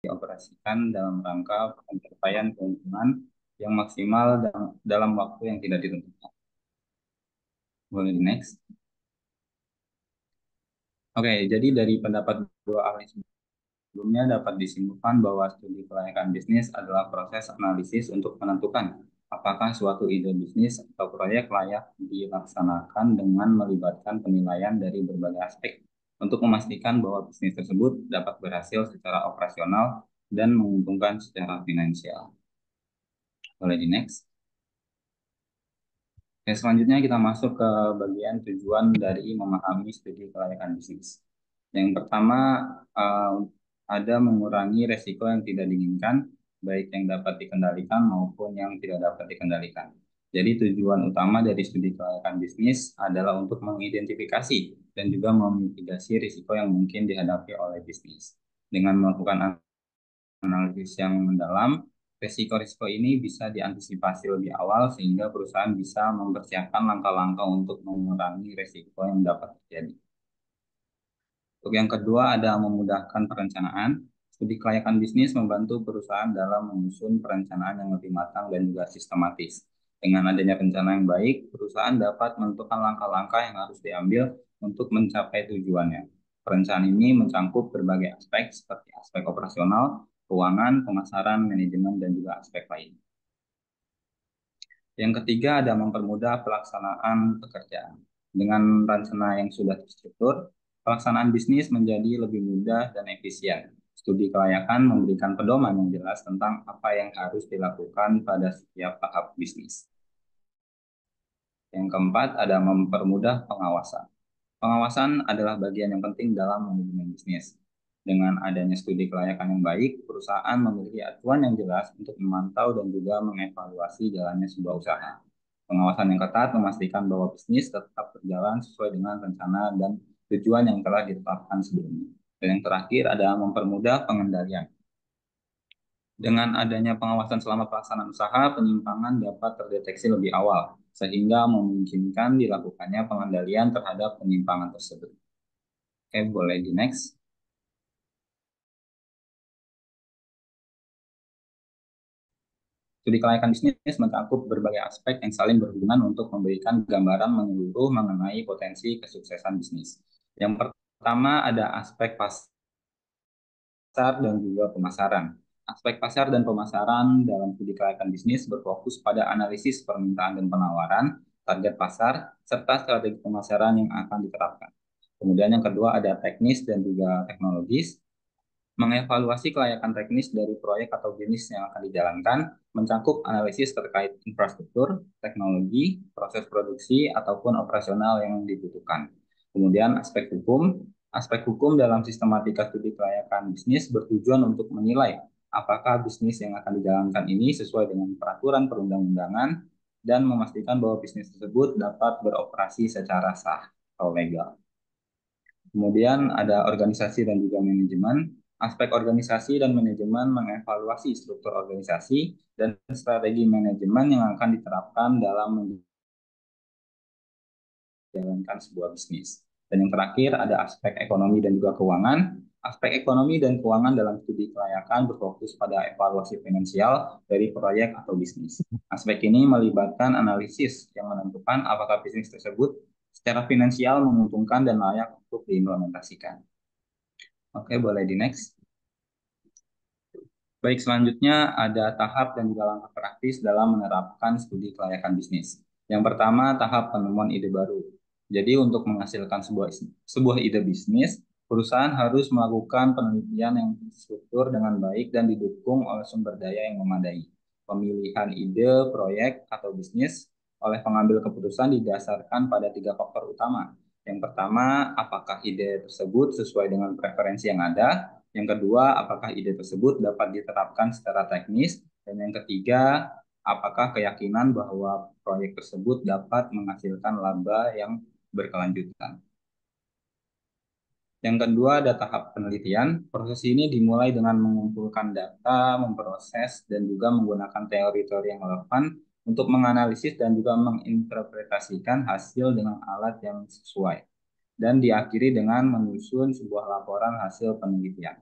dioperasikan dalam rangka pencapaian keuntungan yang maksimal dalam waktu yang tidak ditentukan. Boleh di next. Oke, jadi dari pendapat dua ahli sebelumnya dapat disimpulkan bahwa studi kelayakan bisnis adalah proses analisis untuk menentukan apakah suatu ide bisnis atau proyek layak dilaksanakan dengan melibatkan penilaian dari berbagai aspek untuk memastikan bahwa bisnis tersebut dapat berhasil secara operasional dan menguntungkan secara finansial. Boleh di next. Oke, selanjutnya kita masuk ke bagian tujuan dari memahami studi kelayakan bisnis. Yang pertama, eh, ada mengurangi resiko yang tidak diinginkan, baik yang dapat dikendalikan maupun yang tidak dapat dikendalikan. Jadi tujuan utama dari studi kelayakan bisnis adalah untuk mengidentifikasi dan juga memitigasi risiko yang mungkin dihadapi oleh bisnis. Dengan melakukan analisis yang mendalam, risiko-risiko ini bisa diantisipasi lebih awal sehingga perusahaan bisa mempersiapkan langkah-langkah untuk mengurangi risiko yang dapat terjadi. Untuk yang kedua ada memudahkan perencanaan. Studi kelayakan bisnis membantu perusahaan dalam menyusun perencanaan yang lebih matang dan juga sistematis. Dengan adanya rencana yang baik, perusahaan dapat menentukan langkah-langkah yang harus diambil untuk mencapai tujuannya. Perencanaan ini mencangkup berbagai aspek seperti aspek operasional, keuangan, pemasaran, manajemen, dan juga aspek lain. Yang ketiga ada mempermudah pelaksanaan pekerjaan. Dengan rencana yang sudah terstruktur, pelaksanaan bisnis menjadi lebih mudah dan efisien. Studi kelayakan memberikan pedoman yang jelas tentang apa yang harus dilakukan pada setiap tahap bisnis. Yang keempat ada mempermudah pengawasan. Pengawasan adalah bagian yang penting dalam manajemen bisnis. Dengan adanya studi kelayakan yang baik, perusahaan memiliki acuan yang jelas untuk memantau dan juga mengevaluasi jalannya sebuah usaha. Pengawasan yang ketat memastikan bahwa bisnis tetap berjalan sesuai dengan rencana dan tujuan yang telah ditetapkan sebelumnya. Dan yang terakhir ada mempermudah pengendalian. Dengan adanya pengawasan selama pelaksanaan usaha, penyimpangan dapat terdeteksi lebih awal, sehingga memungkinkan dilakukannya pengendalian terhadap penyimpangan tersebut. Oke, boleh di next. Studi kelayakan bisnis mencakup berbagai aspek yang saling berhubungan untuk memberikan gambaran menyeluruh mengenai potensi kesuksesan bisnis. Yang pertama ada aspek pasar dan juga pemasaran. Aspek pasar dan pemasaran dalam studi kelayakan bisnis berfokus pada analisis permintaan dan penawaran, target pasar, serta strategi pemasaran yang akan diterapkan. Kemudian yang kedua ada teknis dan juga teknologis. Mengevaluasi kelayakan teknis dari proyek atau bisnis yang akan dijalankan, mencakup analisis terkait infrastruktur, teknologi, proses produksi, ataupun operasional yang dibutuhkan. Kemudian aspek hukum dalam sistematika studi kelayakan bisnis bertujuan untuk menilai apakah bisnis yang akan dijalankan ini sesuai dengan peraturan perundang-undangan dan memastikan bahwa bisnis tersebut dapat beroperasi secara sah atau legal. Kemudian ada organisasi dan juga manajemen. Aspek organisasi dan manajemen mengevaluasi struktur organisasi dan strategi manajemen yang akan diterapkan dalam menjalankan sebuah bisnis. Dan yang terakhir ada aspek ekonomi dan juga keuangan. Aspek ekonomi dan keuangan dalam studi kelayakan berfokus pada evaluasi finansial dari proyek atau bisnis. Aspek ini melibatkan analisis yang menentukan apakah bisnis tersebut secara finansial menguntungkan dan layak untuk diimplementasikan. Oke, boleh di next. Baik, selanjutnya ada tahap dan juga langkah praktis dalam menerapkan studi kelayakan bisnis. Yang pertama, tahap penemuan ide baru. Jadi, untuk menghasilkan sebuah ide bisnis, perusahaan harus melakukan penelitian yang terstruktur dengan baik dan didukung oleh sumber daya yang memadai. Pemilihan ide, proyek, atau bisnis oleh pengambil keputusan didasarkan pada tiga faktor utama. Yang pertama, apakah ide tersebut sesuai dengan preferensi yang ada? Yang kedua, apakah ide tersebut dapat diterapkan secara teknis? Dan yang ketiga, apakah keyakinan bahwa proyek tersebut dapat menghasilkan laba yang berkelanjutan? Yang kedua, ada tahap penelitian. Proses ini dimulai dengan mengumpulkan data, memproses, dan juga menggunakan teori-teori yang relevan untuk menganalisis dan juga menginterpretasikan hasil dengan alat yang sesuai. Dan diakhiri dengan menyusun sebuah laporan hasil penelitian.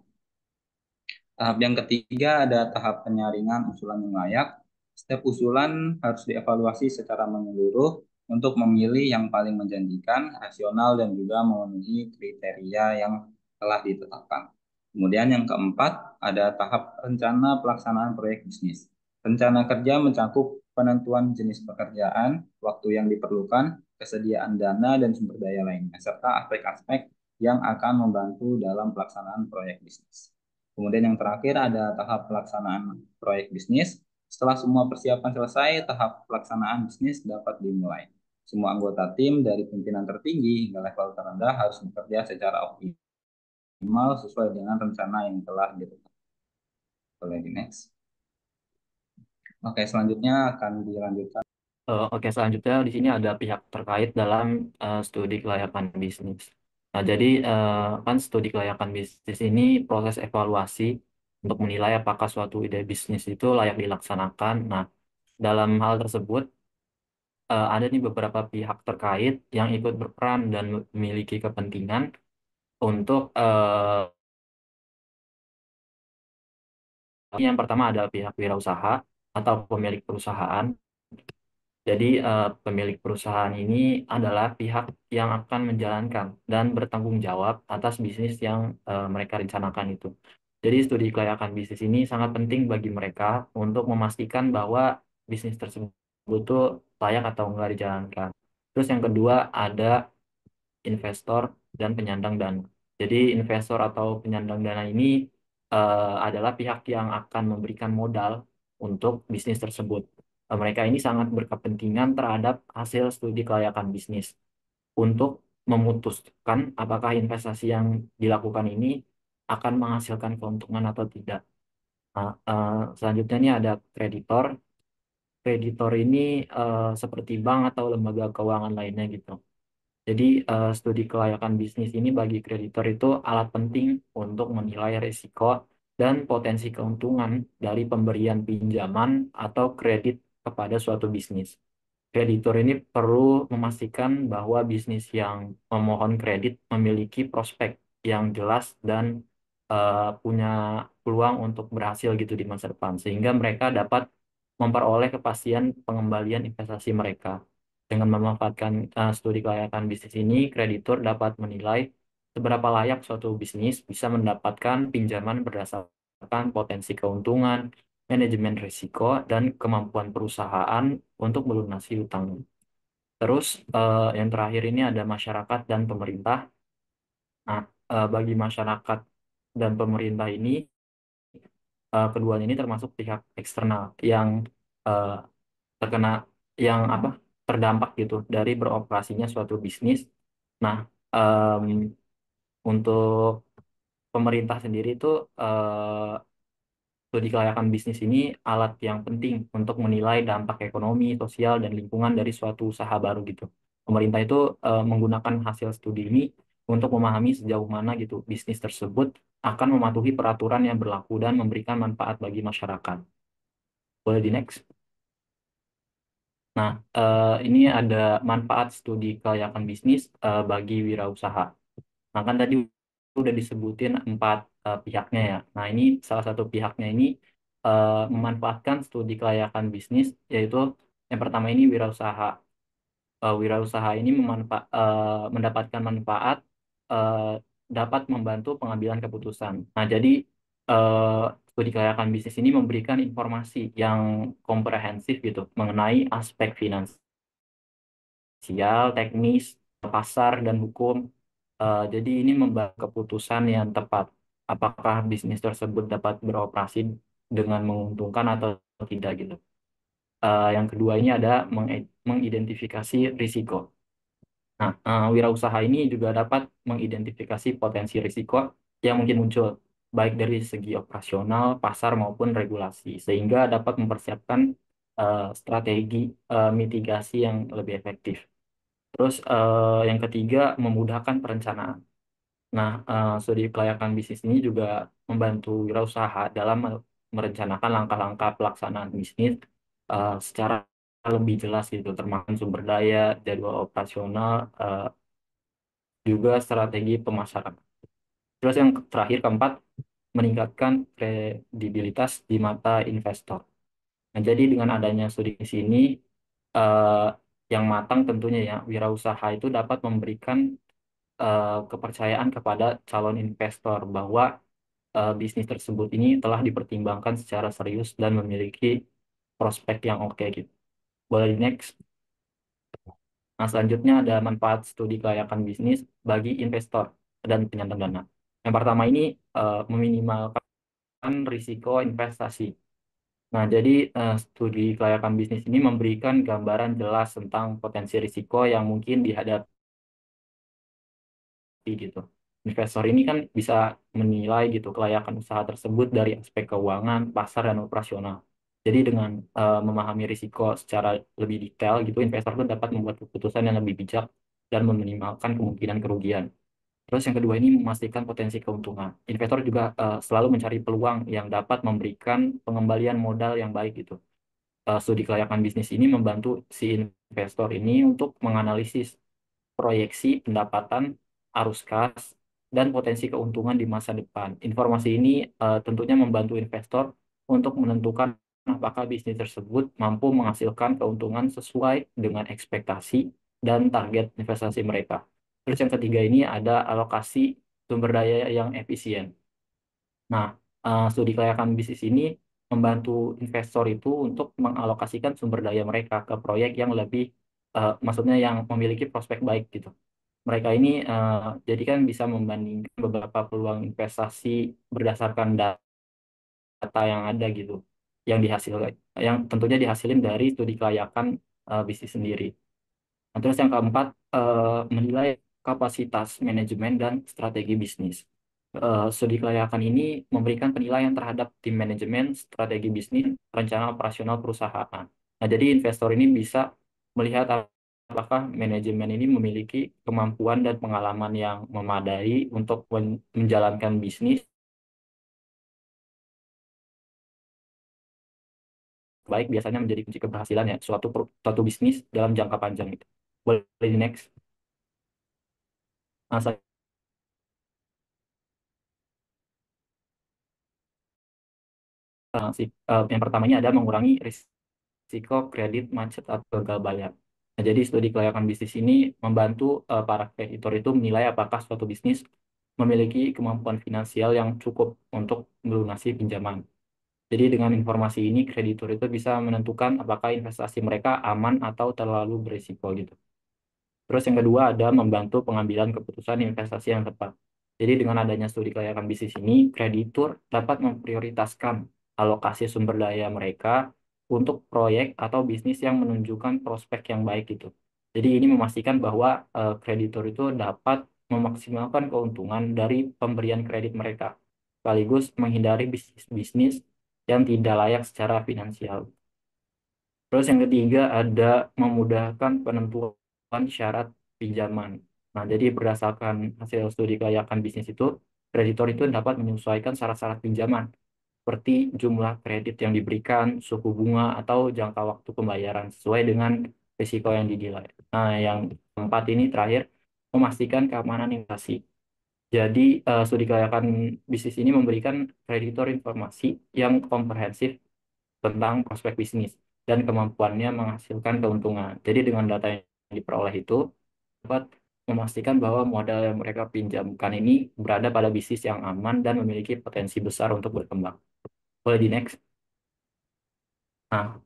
Tahap yang ketiga ada tahap penyaringan usulan yang layak. Setiap usulan harus dievaluasi secara menyeluruh untuk memilih yang paling menjanjikan, rasional, dan juga memenuhi kriteria yang telah ditetapkan. Kemudian yang keempat ada tahap rencana pelaksanaan proyek bisnis. Rencana kerja mencakup penentuan jenis pekerjaan, waktu yang diperlukan, kesediaan dana, dan sumber daya lainnya, serta aspek-aspek yang akan membantu dalam pelaksanaan proyek bisnis. Kemudian yang terakhir ada tahap pelaksanaan proyek bisnis. Setelah semua persiapan selesai, tahap pelaksanaan bisnis dapat dimulai. Semua anggota tim dari pimpinan tertinggi hingga level terendah harus bekerja secara optimal sesuai dengan rencana yang telah ditetapkan. Boleh di next. Oke, selanjutnya akan dilanjutkan. Oke, selanjutnya di sini ada pihak terkait dalam studi kelayakan bisnis. Nah, jadi kan studi kelayakan bisnis ini proses evaluasi untuk menilai apakah suatu ide bisnis itu layak dilaksanakan. Nah, dalam hal tersebut ada nih beberapa pihak terkait yang ikut berperan dan memiliki kepentingan untuk yang pertama adalah pihak wirausaha atau pemilik perusahaan. Jadi pemilik perusahaan ini adalah pihak yang akan menjalankan dan bertanggung jawab atas bisnis yang mereka rencanakan itu. Jadi studi kelayakan bisnis ini sangat penting bagi mereka untuk memastikan bahwa bisnis tersebut itu layak atau enggak dijalankan. Terus yang kedua ada investor dan penyandang dana. Jadi investor atau penyandang dana ini adalah pihak yang akan memberikan modal untuk bisnis tersebut. Mereka ini sangat berkepentingan terhadap hasil studi kelayakan bisnis untuk memutuskan apakah investasi yang dilakukan ini akan menghasilkan keuntungan atau tidak. Nah, selanjutnya ini ada kreditor. Kreditor ini seperti bank atau lembaga keuangan lainnya gitu. Jadi, studi kelayakan bisnis ini bagi kreditor itu alat penting untuk menilai risiko dan potensi keuntungan dari pemberian pinjaman atau kredit kepada suatu bisnis. Kreditur ini perlu memastikan bahwa bisnis yang memohon kredit memiliki prospek yang jelas dan punya peluang untuk berhasil gitu di masa depan, sehingga mereka dapat memperoleh kepastian pengembalian investasi mereka. Dengan memanfaatkan studi kelayakan bisnis ini, kreditur dapat menilai seberapa layak suatu bisnis bisa mendapatkan pinjaman berdasarkan potensi keuntungan, manajemen risiko, dan kemampuan perusahaan untuk melunasi hutang. Terus yang terakhir ini ada masyarakat dan pemerintah. Nah, bagi masyarakat dan pemerintah ini, keduanya ini termasuk pihak eksternal yang eh, terkena yang apa terdampak gitu dari beroperasinya suatu bisnis. Nah, em, untuk pemerintah sendiri itu studi kelayakan bisnis ini alat yang penting untuk menilai dampak ekonomi, sosial, dan lingkungan dari suatu usaha baru gitu. Pemerintah itu menggunakan hasil studi ini untuk memahami sejauh mana gitu bisnis tersebut akan mematuhi peraturan yang berlaku dan memberikan manfaat bagi masyarakat. Boleh di next? Nah, ini ada manfaat studi kelayakan bisnis bagi wirausaha. Nah, kan tadi udah disebutin empat pihaknya ya. Nah, ini salah satu pihaknya ini memanfaatkan studi kelayakan bisnis, yaitu yang pertama ini wirausaha. Wirausaha ini mendapatkan manfaat eh, dapat membantu pengambilan keputusan. Nah, jadi eh, studi kelayakan bisnis ini memberikan informasi yang komprehensif gitu mengenai aspek finansial, teknis, pasar, dan hukum. Jadi ini membuat keputusan yang tepat. Apakah bisnis tersebut dapat beroperasi dengan menguntungkan atau tidak gitu. Yang kedua ini ada mengidentifikasi risiko. Nah, wirausaha ini juga dapat mengidentifikasi potensi risiko yang mungkin muncul, baik dari segi operasional, pasar maupun regulasi, sehingga dapat mempersiapkan strategi mitigasi yang lebih efektif. Terus yang ketiga, memudahkan perencanaan. Nah, studi kelayakan bisnis ini juga membantu wirausaha dalam merencanakan langkah-langkah pelaksanaan bisnis secara lebih jelas gitu, termasuk sumber daya, jadwal operasional, juga strategi pemasaran. Terus yang terakhir keempat, meningkatkan kredibilitas di mata investor. Nah, jadi dengan adanya studi di sini eh, yang matang tentunya ya, wirausaha itu dapat memberikan kepercayaan kepada calon investor bahwa bisnis tersebut ini telah dipertimbangkan secara serius dan memiliki prospek yang oke gitu. Boleh di next. Nah, selanjutnya ada manfaat studi kelayakan bisnis bagi investor dan penyandang dana. Yang pertama ini meminimalkan risiko investasi. Nah, jadi studi kelayakan bisnis ini memberikan gambaran jelas tentang potensi risiko yang mungkin dihadapi gitu. Investor ini kan bisa menilai gitu kelayakan usaha tersebut dari aspek keuangan, pasar, dan operasional. Jadi dengan memahami risiko secara lebih detail gitu, investor pun dapat membuat keputusan yang lebih bijak dan meminimalkan kemungkinan kerugian. Terus yang kedua ini memastikan potensi keuntungan. Investor juga selalu mencari peluang yang dapat memberikan pengembalian modal yang baik gitu. Studi kelayakan bisnis ini membantu si investor ini untuk menganalisis proyeksi pendapatan, arus kas, dan potensi keuntungan di masa depan. Informasi ini tentunya membantu investor untuk menentukan apakah bisnis tersebut mampu menghasilkan keuntungan sesuai dengan ekspektasi dan target investasi mereka. Terus yang ketiga ini ada alokasi sumber daya yang efisien. Nah, studi kelayakan bisnis ini membantu investor itu untuk mengalokasikan sumber daya mereka ke proyek yang lebih, maksudnya yang memiliki prospek baik gitu. Mereka ini jadi kan bisa membandingkan beberapa peluang investasi berdasarkan data yang ada gitu, yang dihasilkan, yang tentunya dihasilin dari studi kelayakan bisnis sendiri. Nah, terus yang keempat, menilai kapasitas manajemen dan strategi bisnis. Studi kelayakan ini memberikan penilaian terhadap tim manajemen, strategi bisnis, rencana operasional perusahaan. Nah, jadi investor ini bisa melihat apakah manajemen ini memiliki kemampuan dan pengalaman yang memadai untuk menjalankan bisnis baik, biasanya menjadi kunci keberhasilan ya suatu bisnis dalam jangka panjang itu. Boleh di next. Nah, yang pertamanya ada mengurangi risiko kredit macet atau gagal bayar. Nah, jadi studi kelayakan bisnis ini membantu para kreditor itu menilai apakah suatu bisnis memiliki kemampuan finansial yang cukup untuk melunasi pinjaman. Jadi dengan informasi ini kreditur itu bisa menentukan apakah investasi mereka aman atau terlalu berisiko gitu. Terus yang kedua ada membantu pengambilan keputusan investasi yang tepat. Jadi dengan adanya studi kelayakan bisnis ini, kreditur dapat memprioritaskan alokasi sumber daya mereka untuk proyek atau bisnis yang menunjukkan prospek yang baik gitu. Jadi ini memastikan bahwa kreditur itu dapat memaksimalkan keuntungan dari pemberian kredit mereka, sekaligus menghindari bisnis-bisnis yang tidak layak secara finansial. Terus yang ketiga ada memudahkan penentuan syarat pinjaman. Nah, jadi berdasarkan hasil studi kelayakan bisnis itu, kreditor itu dapat menyesuaikan syarat-syarat pinjaman, seperti jumlah kredit yang diberikan, suku bunga, atau jangka waktu pembayaran sesuai dengan risiko yang dinilai. Nah, yang keempat ini terakhir, memastikan keamanan investasi. Jadi, studi kelayakan bisnis ini memberikan kreditor informasi yang komprehensif tentang prospek bisnis dan kemampuannya menghasilkan keuntungan. Jadi dengan data yang diperoleh itu dapat memastikan bahwa modal yang mereka pinjamkan ini berada pada bisnis yang aman dan memiliki potensi besar untuk berkembang. Boleh di next. Nah,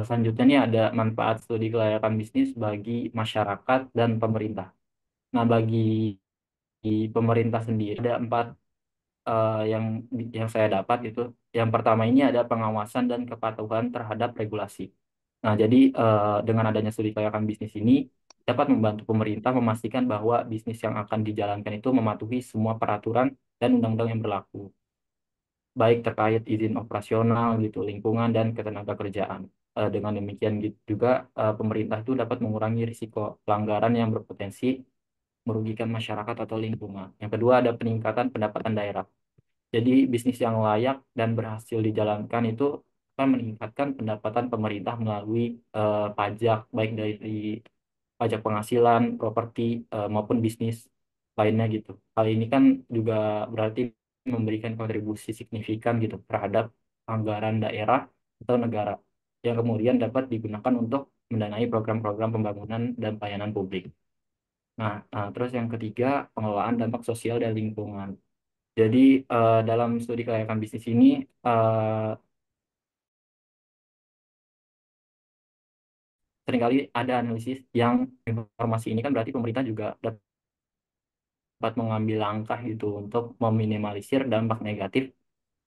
selanjutnya ini ada manfaat studi kelayakan bisnis bagi masyarakat dan pemerintah. Nah, bagi pemerintah sendiri ada empat yang saya dapat itu. Yang pertama ini ada pengawasan dan kepatuhan terhadap regulasi. Nah, jadi dengan adanya studi kelayakan bisnis ini dapat membantu pemerintah memastikan bahwa bisnis yang akan dijalankan itu mematuhi semua peraturan dan undang-undang yang berlaku, baik terkait izin operasional gitu, lingkungan dan ketenaga kerjaan. Dengan demikian juga pemerintah itu dapat mengurangi risiko pelanggaran yang berpotensi merugikan masyarakat atau lingkungan. Yang kedua ada peningkatan pendapatan daerah. Jadi bisnis yang layak dan berhasil dijalankan itu akan meningkatkan pendapatan pemerintah melalui pajak, baik dari pajak penghasilan, properti, maupun bisnis lainnya gitu. Hal ini kan juga berarti memberikan kontribusi signifikan gitu terhadap anggaran daerah atau negara yang kemudian dapat digunakan untuk mendanai program-program pembangunan dan pelayanan publik. Nah, terus yang ketiga, pengelolaan dampak sosial dan lingkungan. Jadi, dalam studi kelayakan bisnis ini, eh, seringkali ada analisis yang informasi ini kan berarti pemerintah juga dapat mengambil langkah gitu untuk meminimalisir dampak negatif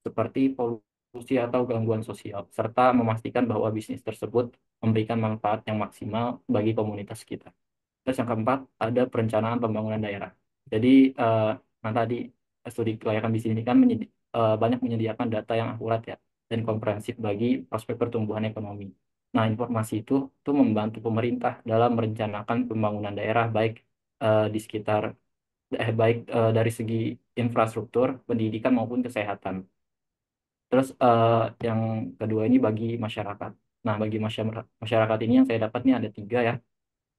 seperti polusi atau gangguan sosial, serta memastikan bahwa bisnis tersebut memberikan manfaat yang maksimal bagi komunitas kita. Terus yang keempat, ada perencanaan pembangunan daerah. Jadi, nah tadi studi kelayakan bisnis ini kan banyak menyediakan data yang akurat ya dan komprehensif bagi prospek pertumbuhan ekonomi. Nah, informasi itu tuh membantu pemerintah dalam merencanakan pembangunan daerah di sekitar dari segi infrastruktur, pendidikan maupun kesehatan. Terus yang kedua ini bagi masyarakat. Nah, bagi masyarakat ini yang saya dapat nih ada tiga ya.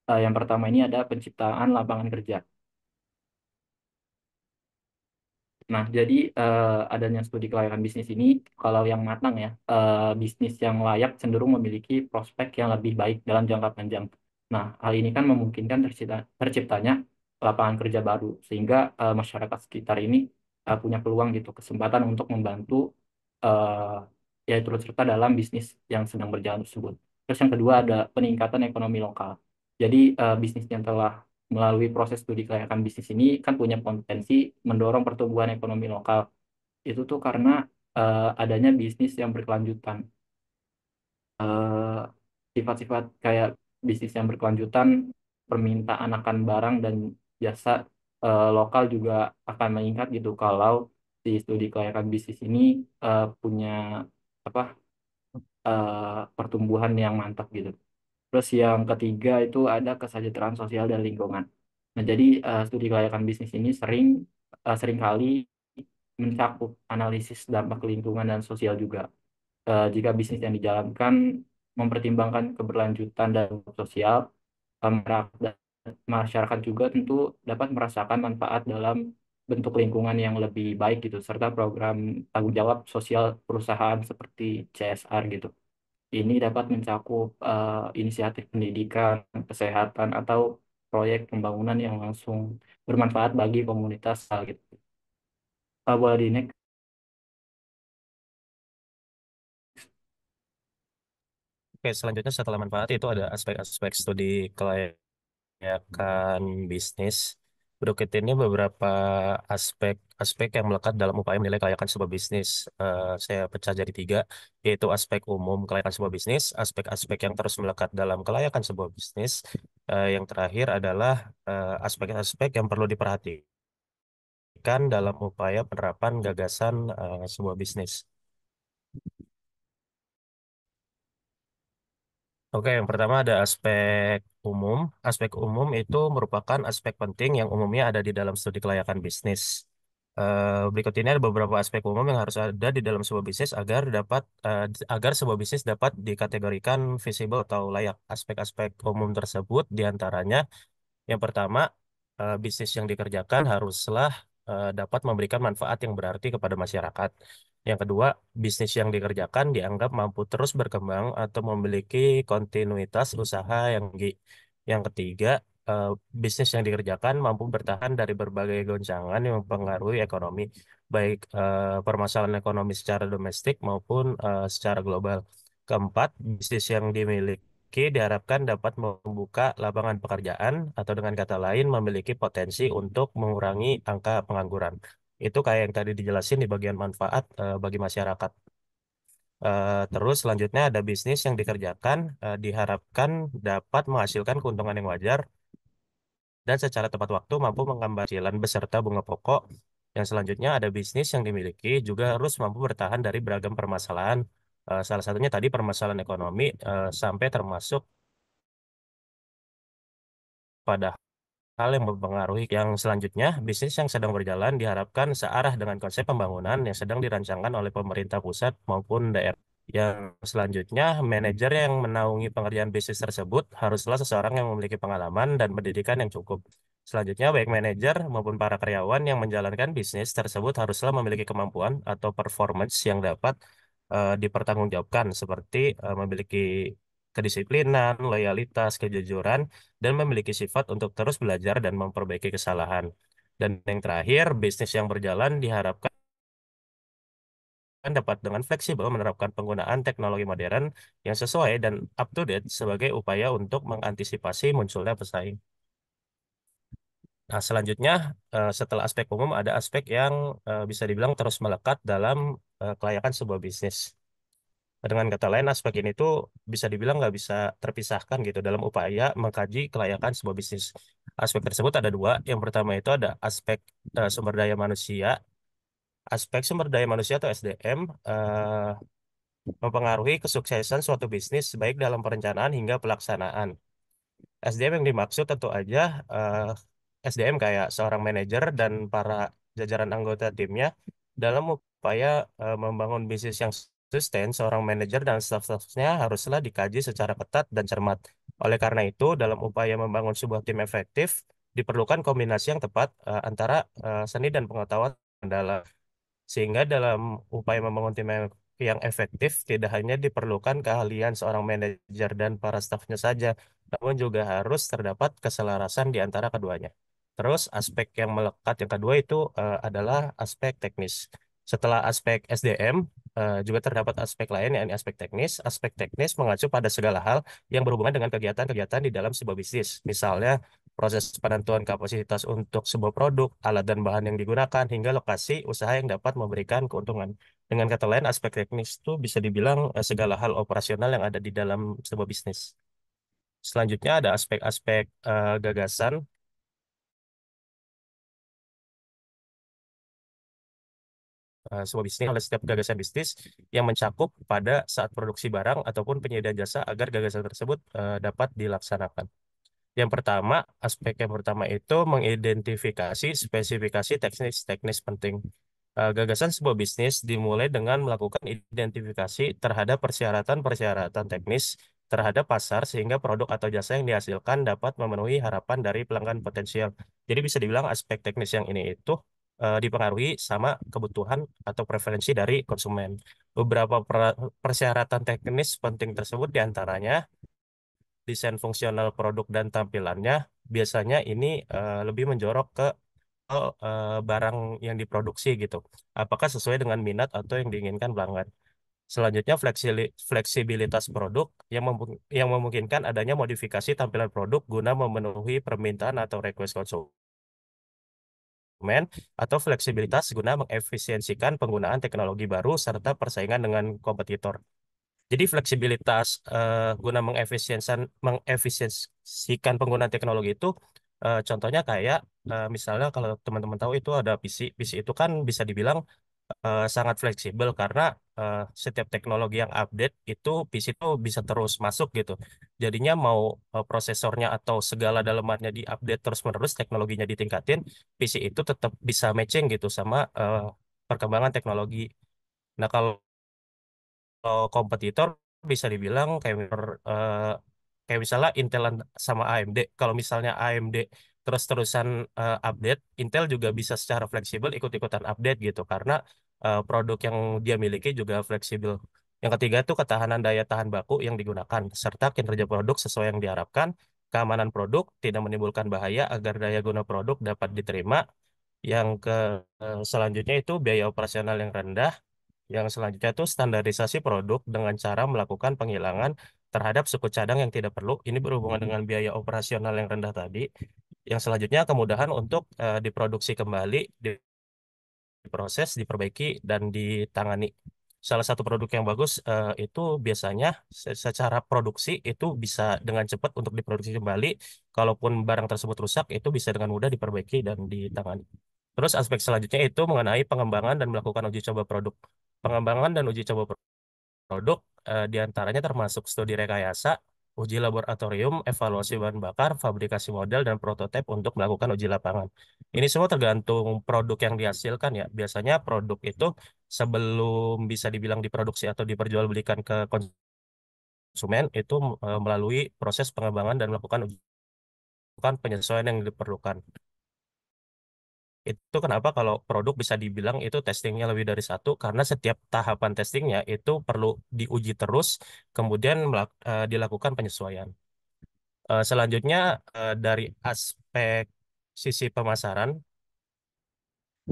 Yang pertama ini ada penciptaan lapangan kerja. Nah, jadi adanya studi kelayakan bisnis ini, kalau yang matang ya, bisnis yang layak cenderung memiliki prospek yang lebih baik dalam jangka panjang. Nah, hal ini kan memungkinkan terciptanya lapangan kerja baru, sehingga masyarakat sekitar ini punya peluang gitu, kesempatan untuk membantu uh, ya turut serta dalam bisnis yang sedang berjalan tersebut. Terus yang kedua ada peningkatan ekonomi lokal. Jadi bisnis yang telah melalui proses studi kelayakan bisnis ini kan punya potensi mendorong pertumbuhan ekonomi lokal. Itu tuh karena adanya bisnis yang berkelanjutan. Eh, Sifat-sifat kayak bisnis yang berkelanjutan, permintaan akan barang dan jasa lokal juga akan meningkat gitu kalau si studi kelayakan bisnis ini punya apa pertumbuhan yang mantap gitu. Terus yang ketiga itu ada kesejahteraan sosial dan lingkungan. Nah, jadi studi kelayakan bisnis ini sering kali mencakup analisis dampak lingkungan dan sosial juga. Jika bisnis yang dijalankan mempertimbangkan keberlanjutan dan sosial, masyarakat juga tentu dapat merasakan manfaat dalam bentuk lingkungan yang lebih baik gitu, serta program tanggung jawab sosial perusahaan seperti CSR gitu. Ini dapat mencakup inisiatif pendidikan, kesehatan, atau proyek pembangunan yang langsung bermanfaat bagi komunitas gitu. Boleh di next. Oke, selanjutnya setelah manfaat itu ada aspek-aspek studi kelayakan bisnis. Berikut ini beberapa aspek-aspek yang melekat dalam upaya menilai kelayakan sebuah bisnis. Saya pecah jadi tiga, yaitu aspek umum kelayakan sebuah bisnis, aspek-aspek yang terus melekat dalam kelayakan sebuah bisnis. Yang terakhir adalah aspek-aspek yang perlu diperhatikan dalam upaya penerapan gagasan sebuah bisnis. Oke, yang pertama ada aspek umum. Aspek umum itu merupakan aspek penting yang umumnya ada di dalam studi kelayakan bisnis. Berikut ini ada beberapa aspek umum yang harus ada di dalam sebuah bisnis agar sebuah bisnis dapat dikategorikan visible atau layak. Aspek-aspek umum tersebut diantaranya yang pertama, bisnis yang dikerjakan haruslah dapat memberikan manfaat yang berarti kepada masyarakat. Yang kedua, bisnis yang dikerjakan dianggap mampu terus berkembang atau memiliki kontinuitas usaha yang tinggi. Yang ketiga, eh, bisnis yang dikerjakan mampu bertahan dari berbagai goncangan yang mempengaruhi ekonomi, baik permasalahan ekonomi secara domestik maupun secara global. Keempat, bisnis yang dimiliki diharapkan dapat membuka lapangan pekerjaan atau dengan kata lain memiliki potensi untuk mengurangi angka pengangguran. Itu kayak yang tadi dijelasin di bagian manfaat bagi masyarakat. Terus selanjutnya ada bisnis yang dikerjakan diharapkan dapat menghasilkan keuntungan yang wajar dan secara tepat waktu mampu menggambar cicilan beserta bunga pokok. Yang selanjutnya ada bisnis yang dimiliki juga harus mampu bertahan dari beragam permasalahan. Salah satunya tadi permasalahan ekonomi sampai termasuk pada hal yang mempengaruhi. Yang selanjutnya, bisnis yang sedang berjalan diharapkan searah dengan konsep pembangunan yang sedang dirancangkan oleh pemerintah pusat maupun daerah. Yang selanjutnya, manajer yang menaungi pengerjaan bisnis tersebut haruslah seseorang yang memiliki pengalaman dan pendidikan yang cukup. Selanjutnya, baik manajer maupun para karyawan yang menjalankan bisnis tersebut haruslah memiliki kemampuan atau performance yang dapat dipertanggungjawabkan, seperti memiliki kedisiplinan, loyalitas, kejujuran, dan memiliki sifat untuk terus belajar dan memperbaiki kesalahan. Dan yang terakhir, bisnis yang berjalan diharapkan dapat dengan fleksibel menerapkan penggunaan teknologi modern yang sesuai dan up to date sebagai upaya untuk mengantisipasi munculnya pesaing. Nah, selanjutnya, setelah aspek umum, ada aspek yang bisa dibilang terus melekat dalam kelayakan sebuah bisnis. Dengan kata lain, aspek ini tuh bisa dibilang nggak bisa terpisahkan gitu dalam upaya mengkaji kelayakan sebuah bisnis. Aspek tersebut ada dua. Yang pertama itu ada aspek sumber daya manusia. Aspek sumber daya manusia atau SDM mempengaruhi kesuksesan suatu bisnis baik dalam perencanaan hingga pelaksanaan. SDM yang dimaksud tentu aja SDM kayak seorang manajer dan para jajaran anggota timnya dalam upaya membangun bisnis yang sustain, seorang manajer dan staf-stafnya haruslah dikaji secara ketat dan cermat. Oleh karena itu, dalam upaya membangun sebuah tim efektif, diperlukan kombinasi yang tepat antara seni dan pengetahuan dalam sehingga dalam upaya membangun tim yang efektif, tidak hanya diperlukan keahlian seorang manajer dan para stafnya saja, namun juga harus terdapat keselarasan di antara keduanya. Terus aspek yang melekat yang kedua itu adalah aspek teknis. Setelah aspek SDM, juga terdapat aspek lain, yakni aspek teknis. Aspek teknis mengacu pada segala hal yang berhubungan dengan kegiatan-kegiatan di dalam sebuah bisnis. Misalnya, proses penentuan kapasitas untuk sebuah produk, alat dan bahan yang digunakan, hingga lokasi usaha yang dapat memberikan keuntungan. Dengan kata lain, aspek teknis itu bisa dibilang segala hal operasional yang ada di dalam sebuah bisnis. Selanjutnya ada aspek-aspek gagasan. Sebuah bisnis oleh setiap gagasan bisnis yang mencakup pada saat produksi barang ataupun penyediaan jasa agar gagasan tersebut dapat dilaksanakan. Yang pertama, aspek yang pertama itu mengidentifikasi spesifikasi teknis-teknis penting. Gagasan sebuah bisnis dimulai dengan melakukan identifikasi terhadap persyaratan-persyaratan teknis terhadap pasar sehingga produk atau jasa yang dihasilkan dapat memenuhi harapan dari pelanggan potensial. Jadi bisa dibilang aspek teknis yang ini itu dipengaruhi sama kebutuhan atau preferensi dari konsumen. Beberapa persyaratan teknis penting tersebut diantaranya desain fungsional produk dan tampilannya. Biasanya ini lebih menjorok ke barang yang diproduksi gitu. Apakah sesuai dengan minat atau yang diinginkan pelanggan. Selanjutnya, fleksibilitas produk yang memungkinkan adanya modifikasi tampilan produk guna memenuhi permintaan atau request konsumen atau fleksibilitas guna mengefisiensikan penggunaan teknologi baru serta persaingan dengan kompetitor. Jadi fleksibilitas guna mengefisiensikan penggunaan teknologi itu contohnya kayak misalnya kalau teman-teman tahu itu ada PC. PC itu kan bisa dibilang sangat fleksibel karena setiap teknologi yang update itu PC itu bisa terus masuk gitu. Jadinya mau prosesornya atau segala dalemannya diupdate terus-menerus, teknologinya ditingkatin, PC itu tetap bisa matching gitu sama perkembangan teknologi. Nah, kalau kompetitor bisa dibilang kayak misalnya Intel sama AMD. Kalau misalnya AMD terus-terusan update, Intel juga bisa secara fleksibel ikut-ikutan update gitu karena produk yang dia miliki juga fleksibel. Yang ketiga itu ketahanan daya tahan baku yang digunakan serta kinerja produk sesuai yang diharapkan, keamanan produk tidak menimbulkan bahaya agar daya guna produk dapat diterima. Yang selanjutnya itu biaya operasional yang rendah. Yang selanjutnya itu standarisasi produk dengan cara melakukan penghilangan terhadap suku cadang yang tidak perlu. Ini berhubungan dengan biaya operasional yang rendah tadi. Yang selanjutnya kemudahan untuk diproduksi kembali, diproses, diperbaiki, dan ditangani. Salah satu produk yang bagus itu biasanya secara produksi itu bisa dengan cepat untuk diproduksi kembali. Kalaupun barang tersebut rusak, itu bisa dengan mudah diperbaiki dan ditangani. Terus aspek selanjutnya itu mengenai pengembangan dan melakukan uji coba produk. Pengembangan dan uji coba produk diantaranya termasuk studi rekayasa, uji laboratorium, evaluasi bahan bakar, fabrikasi model, dan prototipe untuk melakukan uji lapangan. Ini semua tergantung produk yang dihasilkan ya. Biasanya produk itu sebelum bisa dibilang diproduksi atau diperjualbelikan ke konsumen itu melalui proses pengembangan dan melakukan uji penyesuaian yang diperlukan. Itu kenapa kalau produk bisa dibilang itu testingnya lebih dari satu, karena setiap tahapan testingnya itu perlu diuji terus, kemudian dilakukan penyesuaian. Selanjutnya dari aspek sisi pemasaran,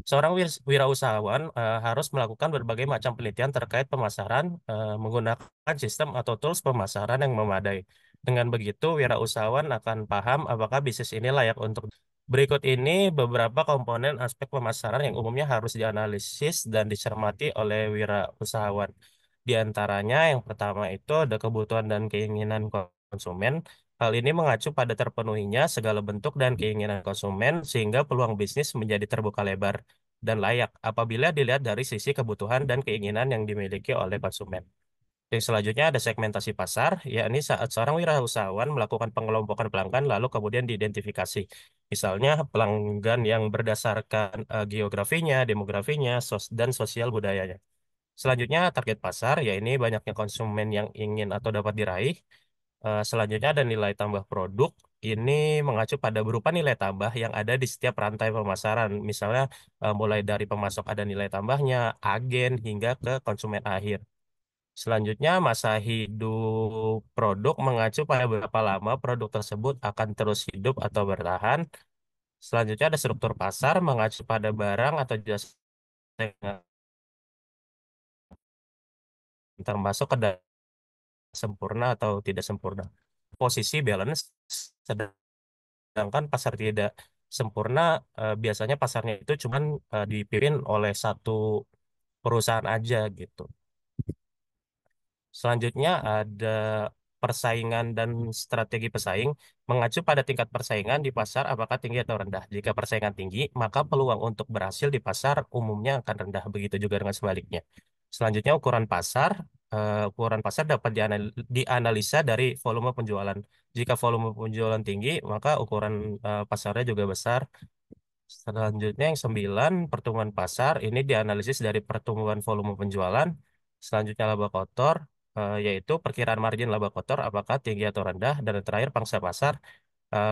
seorang wirausahawan harus melakukan berbagai macam penelitian terkait pemasaran menggunakan sistem atau tools pemasaran yang memadai. Dengan begitu, wirausahawan akan paham apakah bisnis ini layak untuk. Berikut ini beberapa komponen aspek pemasaran yang umumnya harus dianalisis dan dicermati oleh wirausahawan. Di antaranya, yang pertama itu ada kebutuhan dan keinginan konsumen. Hal ini mengacu pada terpenuhinya segala bentuk dan keinginan konsumen sehingga peluang bisnis menjadi terbuka lebar dan layak apabila dilihat dari sisi kebutuhan dan keinginan yang dimiliki oleh konsumen. Yang selanjutnya ada segmentasi pasar, yakni saat seorang wirausahawan melakukan pengelompokan pelanggan lalu kemudian diidentifikasi. Misalnya pelanggan yang berdasarkan geografinya, demografinya, dan sosial budayanya. Selanjutnya target pasar, yakni banyaknya konsumen yang ingin atau dapat diraih. Selanjutnya ada nilai tambah produk. Ini mengacu pada berupa nilai tambah yang ada di setiap rantai pemasaran. Misalnya mulai dari pemasok ada nilai tambahnya, agen, hingga ke konsumen akhir. Selanjutnya masa hidup produk mengacu pada berapa lama produk tersebut akan terus hidup atau bertahan. Selanjutnya ada struktur pasar mengacu pada barang atau jasa yang termasuk ke dalam sempurna atau tidak sempurna. Posisi balance, sedangkan pasar tidak sempurna, biasanya pasarnya itu cuman dipimpin oleh satu perusahaan aja gitu. Selanjutnya ada persaingan dan strategi pesaing mengacu pada tingkat persaingan di pasar apakah tinggi atau rendah. Jika persaingan tinggi, maka peluang untuk berhasil di pasar umumnya akan rendah. Begitu juga dengan sebaliknya. Selanjutnya ukuran pasar. Ukuran pasar dapat dianalisa dari volume penjualan. Jika volume penjualan tinggi, maka ukuran pasarnya juga besar. Selanjutnya yang 9, pertumbuhan pasar. Ini dianalisis dari pertumbuhan volume penjualan. Selanjutnya laba kotor, yaitu perkiraan margin laba kotor apakah tinggi atau rendah. Dan yang terakhir pangsa pasar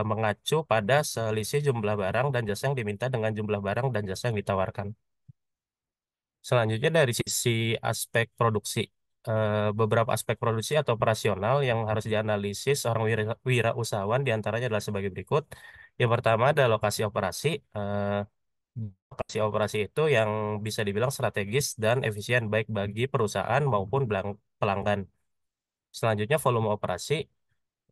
mengacu pada selisih jumlah barang dan jasa yang diminta dengan jumlah barang dan jasa yang ditawarkan. Selanjutnya dari sisi aspek produksi. Beberapa aspek produksi atau operasional yang harus dianalisis orang wirausahawan diantaranya adalah sebagai berikut. Yang pertama ada lokasi operasi. Lokasi operasi itu yang bisa dibilang strategis dan efisien baik bagi perusahaan maupun pelanggan. Selanjutnya volume operasi,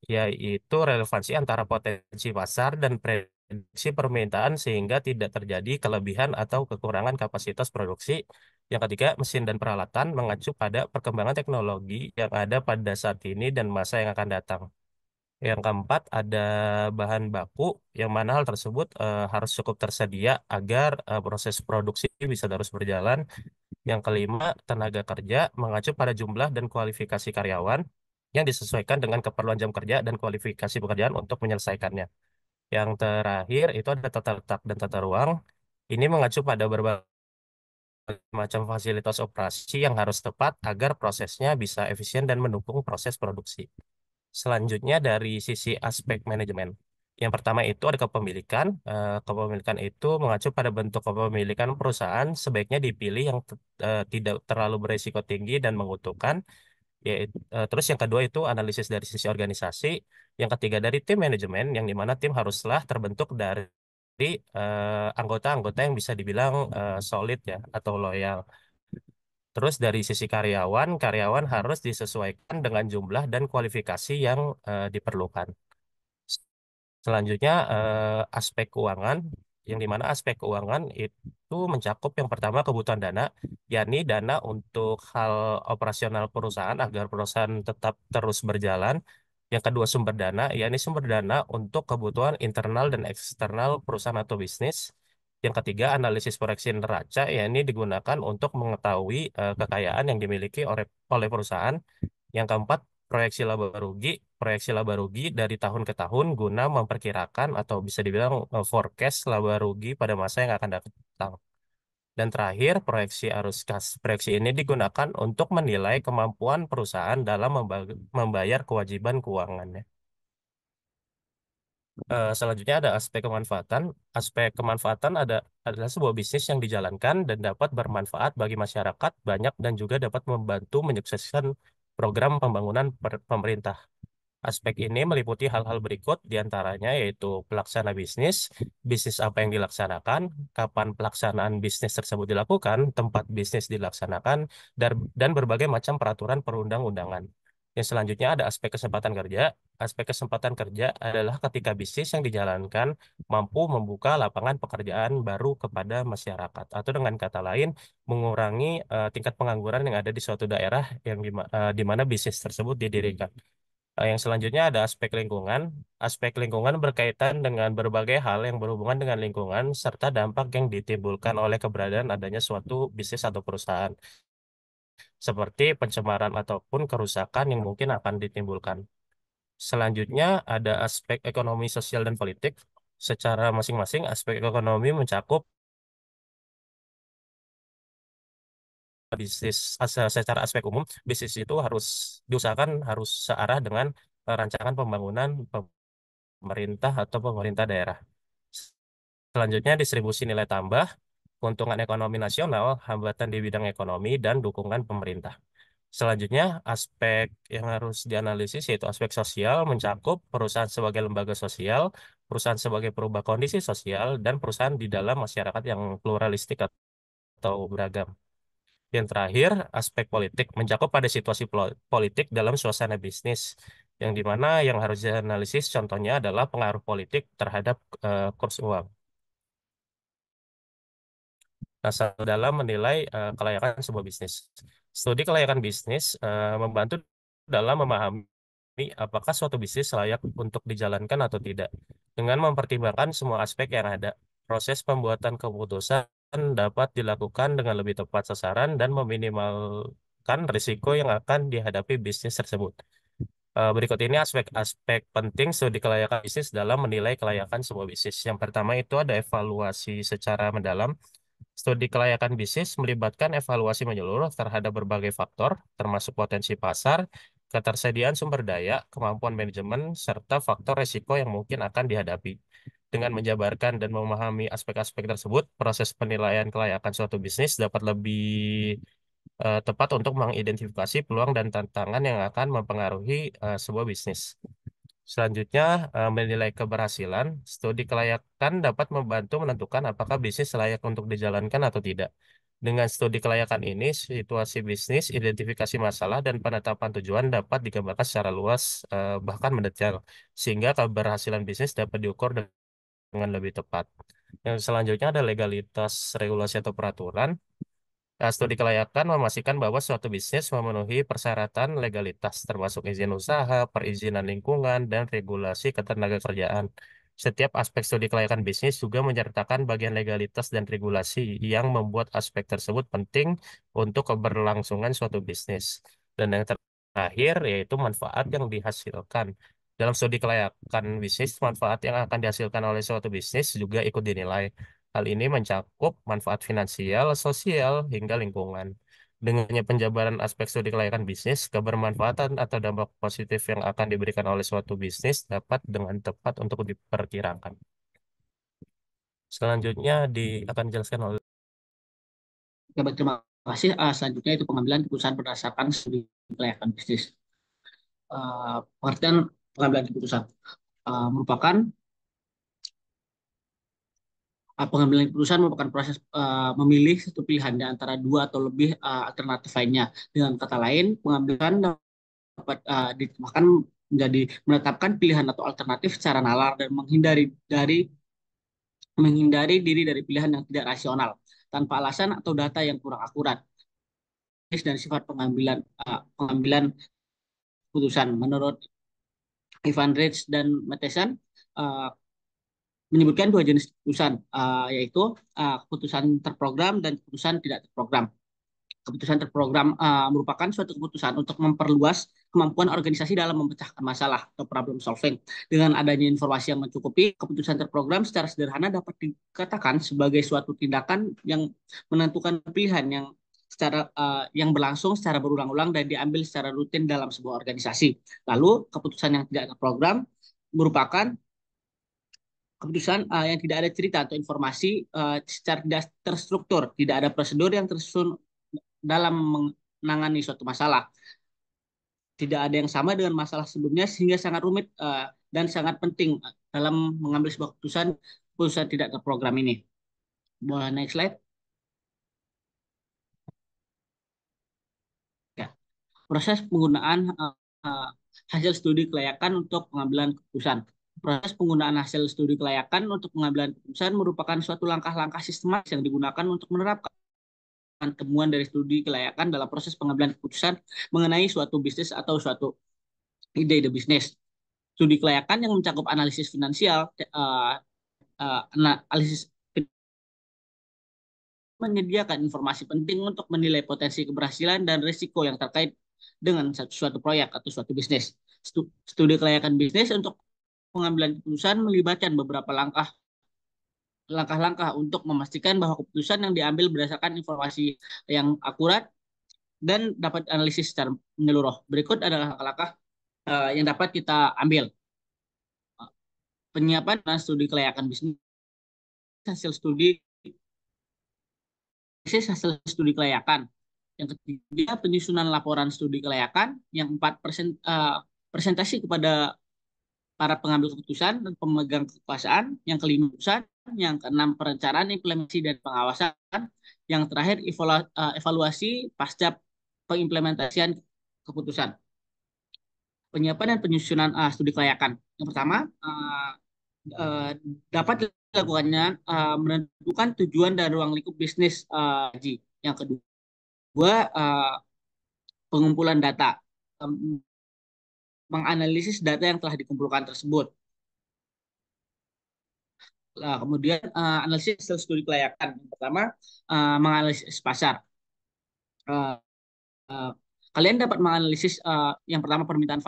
yaitu relevansi antara potensi pasar dan prediksi permintaan sehingga tidak terjadi kelebihan atau kekurangan kapasitas produksi. Yang ketiga, mesin dan peralatan mengacu pada perkembangan teknologi yang ada pada saat ini dan masa yang akan datang. Yang keempat, ada bahan baku yang mana hal tersebut harus cukup tersedia agar proses produksi bisa terus berjalan. Yang kelima, tenaga kerja mengacu pada jumlah dan kualifikasi karyawan yang disesuaikan dengan keperluan jam kerja dan kualifikasi pekerjaan untuk menyelesaikannya. Yang terakhir, itu ada tata letak dan tata ruang. Ini mengacu pada berbagai macam fasilitas operasi yang harus tepat agar prosesnya bisa efisien dan mendukung proses produksi. Selanjutnya dari sisi aspek manajemen. Yang pertama itu ada kepemilikan. Kepemilikan itu mengacu pada bentuk kepemilikan perusahaan sebaiknya dipilih yang tidak terlalu berisiko tinggi dan menguntungkan. Terus yang kedua itu analisis dari sisi organisasi. Yang ketiga dari tim manajemen, yang dimana tim haruslah terbentuk dari anggota-anggota yang bisa dibilang solid ya atau loyal. Terus dari sisi karyawan, karyawan harus disesuaikan dengan jumlah dan kualifikasi yang diperlukan. Selanjutnya aspek keuangan, yang dimana aspek keuangan itu mencakup yang pertama kebutuhan dana, yakni dana untuk hal operasional perusahaan agar perusahaan tetap terus berjalan. Yang kedua sumber dana, yakni sumber dana untuk kebutuhan internal dan eksternal perusahaan atau bisnis. Yang ketiga analisis proyeksi neraca, yakni digunakan untuk mengetahui kekayaan yang dimiliki oleh perusahaan. Yang keempat, proyeksi laba rugi dari tahun ke tahun guna memperkirakan atau bisa dibilang forecast laba rugi pada masa yang akan datang. Dan terakhir, proyeksi arus kas. Proyeksi ini digunakan untuk menilai kemampuan perusahaan dalam membayar kewajiban keuangannya. Selanjutnya ada aspek kemanfaatan. Aspek kemanfaatan adalah sebuah bisnis yang dijalankan dan dapat bermanfaat bagi masyarakat banyak dan juga dapat membantu menyukseskan program pembangunan pemerintah. Aspek ini meliputi hal-hal berikut diantaranya yaitu pelaksana bisnis, bisnis apa yang dilaksanakan, kapan pelaksanaan bisnis tersebut dilakukan, tempat bisnis dilaksanakan, dan berbagai macam peraturan perundang-undangan. Yang selanjutnya ada aspek kesempatan kerja. Aspek kesempatan kerja adalah ketika bisnis yang dijalankan mampu membuka lapangan pekerjaan baru kepada masyarakat, atau dengan kata lain mengurangi tingkat pengangguran yang ada di suatu daerah di mana bisnis tersebut didirikan. Yang selanjutnya ada aspek lingkungan. Aspek lingkungan berkaitan dengan berbagai hal yang berhubungan dengan lingkungan serta dampak yang ditimbulkan oleh keberadaan adanya suatu bisnis atau perusahaan, seperti pencemaran ataupun kerusakan yang mungkin akan ditimbulkan. Selanjutnya ada aspek ekonomi, sosial, dan politik. Secara masing-masing, aspek ekonomi mencakup bisnis. Secara aspek umum, bisnis itu harus diusahakan harus searah dengan rancangan pembangunan pemerintah atau pemerintah daerah. Selanjutnya, distribusi nilai tambah, keuntungan ekonomi nasional, hambatan di bidang ekonomi, dan dukungan pemerintah. Selanjutnya, aspek yang harus dianalisis yaitu aspek sosial mencakup perusahaan sebagai lembaga sosial, perusahaan sebagai perubah kondisi sosial, dan perusahaan di dalam masyarakat yang pluralistik atau beragam. Yang terakhir, aspek politik mencakup pada situasi politik dalam suasana bisnis, yang dimana yang harus dianalisis contohnya adalah pengaruh politik terhadap kurs uang. Nah, dalam menilai kelayakan sebuah bisnis. Studi kelayakan bisnis membantu dalam memahami apakah suatu bisnis layak untuk dijalankan atau tidak. Dengan mempertimbangkan semua aspek yang ada, proses pembuatan keputusan dapat dilakukan dengan lebih tepat sasaran dan meminimalkan risiko yang akan dihadapi bisnis tersebut. Berikut ini aspek-aspek penting studi kelayakan bisnis dalam menilai kelayakan sebuah bisnis. Yang pertama itu ada evaluasi secara mendalam. Studi kelayakan bisnis melibatkan evaluasi menyeluruh terhadap berbagai faktor, termasuk potensi pasar, ketersediaan sumber daya, kemampuan manajemen, serta faktor resiko yang mungkin akan dihadapi. Dengan menjabarkan dan memahami aspek-aspek tersebut, proses penilaian kelayakan suatu bisnis dapat lebih tepat untuk mengidentifikasi peluang dan tantangan yang akan mempengaruhi sebuah bisnis. Selanjutnya, menilai keberhasilan. Studi kelayakan dapat membantu menentukan apakah bisnis layak untuk dijalankan atau tidak. Dengan studi kelayakan ini, situasi bisnis, identifikasi masalah, dan penetapan tujuan dapat digambarkan secara luas, bahkan mendetail, sehingga keberhasilan bisnis dapat diukur dengan lebih tepat. Yang selanjutnya ada legalitas, regulasi, atau peraturan. Studi kelayakan memastikan bahwa suatu bisnis memenuhi persyaratan legalitas, termasuk izin usaha, perizinan lingkungan, dan regulasi ketenagakerjaan. Setiap aspek studi kelayakan bisnis juga menyertakan bagian legalitas dan regulasi yang membuat aspek tersebut penting untuk keberlangsungan suatu bisnis. Dan yang terakhir yaitu manfaat yang dihasilkan. Dalam studi kelayakan bisnis, manfaat yang akan dihasilkan oleh suatu bisnis juga ikut dinilai. Hal ini mencakup manfaat finansial, sosial, hingga lingkungan. Dengannya penjabaran aspek studi kelayakan bisnis, kebermanfaatan atau dampak positif yang akan diberikan oleh suatu bisnis dapat dengan tepat untuk diperkirakan. Selanjutnya akan dijelaskan oleh Oke, baik, terima kasih. Selanjutnya itu pengambilan keputusan berdasarkan studi kelayakan bisnis. Pengertian pengambilan keputusan merupakan pengambilan keputusan merupakan proses memilih satu pilihan di antara dua atau lebih alternatif lainnya. Dengan kata lain, pengambilan dapat diterjemahkan menjadi menetapkan pilihan atau alternatif secara nalar dan menghindari diri dari pilihan yang tidak rasional tanpa alasan atau data yang kurang akurat. Dan sifat pengambilan keputusan menurut Ivan Reich dan Matheson menyebutkan dua jenis keputusan, yaitu keputusan terprogram dan keputusan tidak terprogram. Keputusan terprogram merupakan suatu keputusan untuk memperluas kemampuan organisasi dalam memecahkan masalah atau problem solving. Dengan adanya informasi yang mencukupi, keputusan terprogram secara sederhana dapat dikatakan sebagai suatu tindakan yang menentukan pilihan yang berlangsung secara berulang-ulang dan diambil secara rutin dalam sebuah organisasi. Lalu keputusan yang tidak terprogram merupakan keputusan yang tidak ada cerita atau informasi secara tidak terstruktur, tidak ada prosedur yang tersusun dalam menangani suatu masalah. Tidak ada yang sama dengan masalah sebelumnya sehingga sangat rumit dan sangat penting dalam mengambil sebuah keputusan tidak terprogram ini. Boleh next slide. Ya. Proses penggunaan hasil studi kelayakan untuk pengambilan keputusan. Proses penggunaan hasil studi kelayakan untuk pengambilan keputusan merupakan suatu langkah-langkah sistematis yang digunakan untuk menerapkan temuan dari studi kelayakan dalam proses pengambilan keputusan mengenai suatu bisnis atau suatu ide bisnis. Studi kelayakan yang mencakup analisis finansial, analisis menyediakan informasi penting untuk menilai potensi keberhasilan dan risiko yang terkait dengan suatu proyek atau suatu bisnis. Studi kelayakan bisnis untuk pengambilan keputusan melibatkan beberapa langkah-langkah untuk memastikan bahwa keputusan yang diambil berdasarkan informasi yang akurat dan dapat analisis secara menyeluruh. Berikut adalah langkah-langkah yang dapat kita ambil. Penyiapan dan studi kelayakan bisnis, hasil studi kelayakan. Yang ketiga, penyusunan laporan studi kelayakan. Yang empat, presentasi kepada para pengambil keputusan dan pemegang kekuasaan. Yang kelima, keputusan. Yang keenam, perencanaan, implementasi, dan pengawasan. Yang terakhir, evaluasi pasca pengimplementasian keputusan. Penyiapan dan penyusunan studi kelayakan. Yang pertama, dapat dilakukannya menentukan tujuan dan ruang lingkup bisnis. Yang kedua, pengumpulan data, menganalisis data yang telah dikumpulkan tersebut. Kemudian analisis studi kelayakan. Yang pertama, menganalisis pasar. Kalian dapat menganalisis yang pertama permintaan